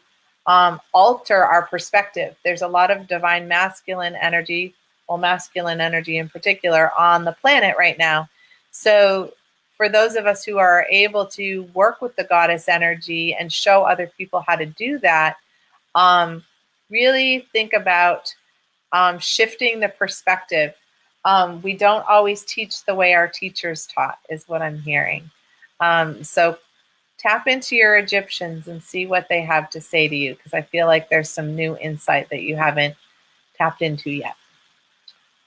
alter our perspective. There's a lot of divine masculine energy well, masculine energy in particular, on the planet right now. So for those of us who are able to work with the goddess energy and show other people how to do that, really think about shifting the perspective. We don't always teach the way our teachers taught, is what I'm hearing. So tap into your Egyptians and see what they have to say to you, because I feel like there's some new insight that you haven't tapped into yet.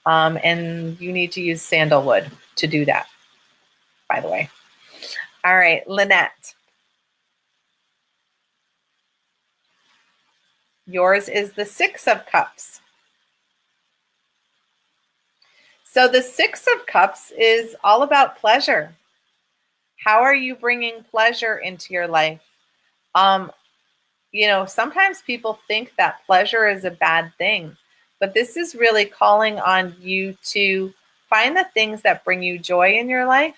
And you need to use sandalwood to do that, by the way. All right, Lynette. Yours is the Six of Cups. So the Six of Cups is all about pleasure. How are you bringing pleasure into your life? You know, sometimes people think that pleasure is a bad thing, but this is really calling on you to find the things that bring you joy in your life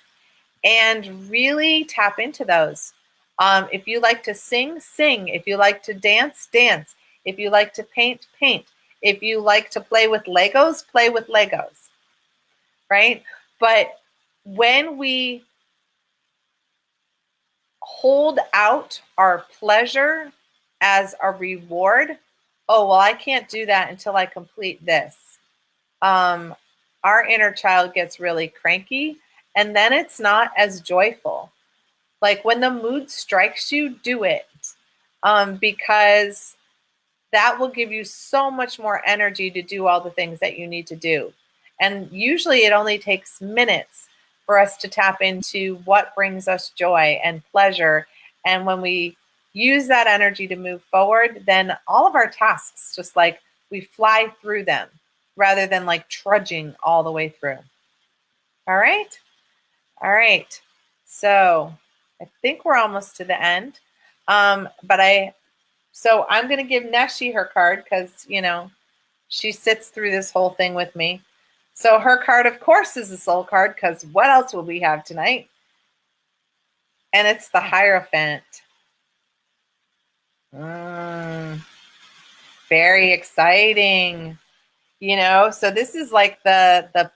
and really tap into those. If you like to sing, sing. If you like to dance, dance. If you like to paint, paint. If you like to play with Legos, play with Legos, right? But when we hold out our pleasure as a reward, oh, well, I can't do that until I complete this. Our inner child gets really cranky, and then it's not as joyful. Like when the mood strikes you, do it, because that will give you so much more energy to do all the things that you need to do. And usually it only takes minutes for us to tap into what brings us joy and pleasure. And when we use that energy to move forward, then all of our tasks, just like we fly through them rather than like trudging all the way through. All right. All right. So I think we're almost to the end. So I'm going to give Neshi her card because, you know, she sits through this whole thing with me. So her card, of course, is the soul card, because what else will we have tonight? And it's the Hierophant. Very exciting. You know, so this is like the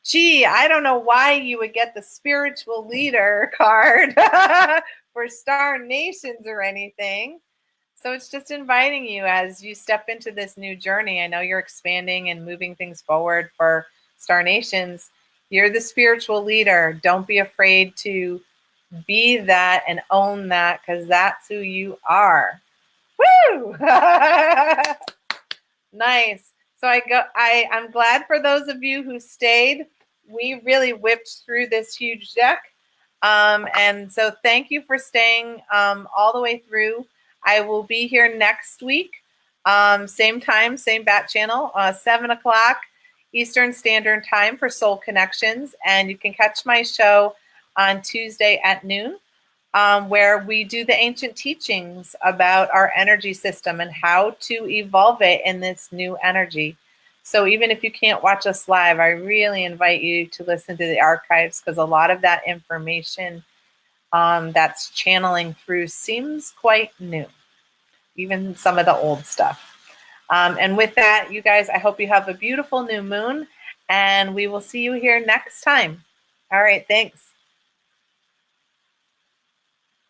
gee, I don't know why you would get the spiritual leader card for Star Nations or anything. So it's just inviting you as you step into this new journey. I know you're expanding and moving things forward for Star Nations. You're the spiritual leader. Don't be afraid to be that and own that, because that's who you are. Woo! Nice. So I'm glad for those of you who stayed. We really whipped through this huge deck. And so thank you for staying all the way through. I will be here next week, same time, same bat channel, 7 o'clock Eastern Standard Time for Soul Connections. And you can catch my show on Tuesday at noon, where we do the ancient teachings about our energy system and how to evolve it in this new energy. So even if you can't watch us live, I really invite you to listen to the archives, because a lot of that information that's channeling through seems quite new, even some of the old stuff. And with that, you guys, I hope you have a beautiful new moon, and we will see you here next time. All right, thanks.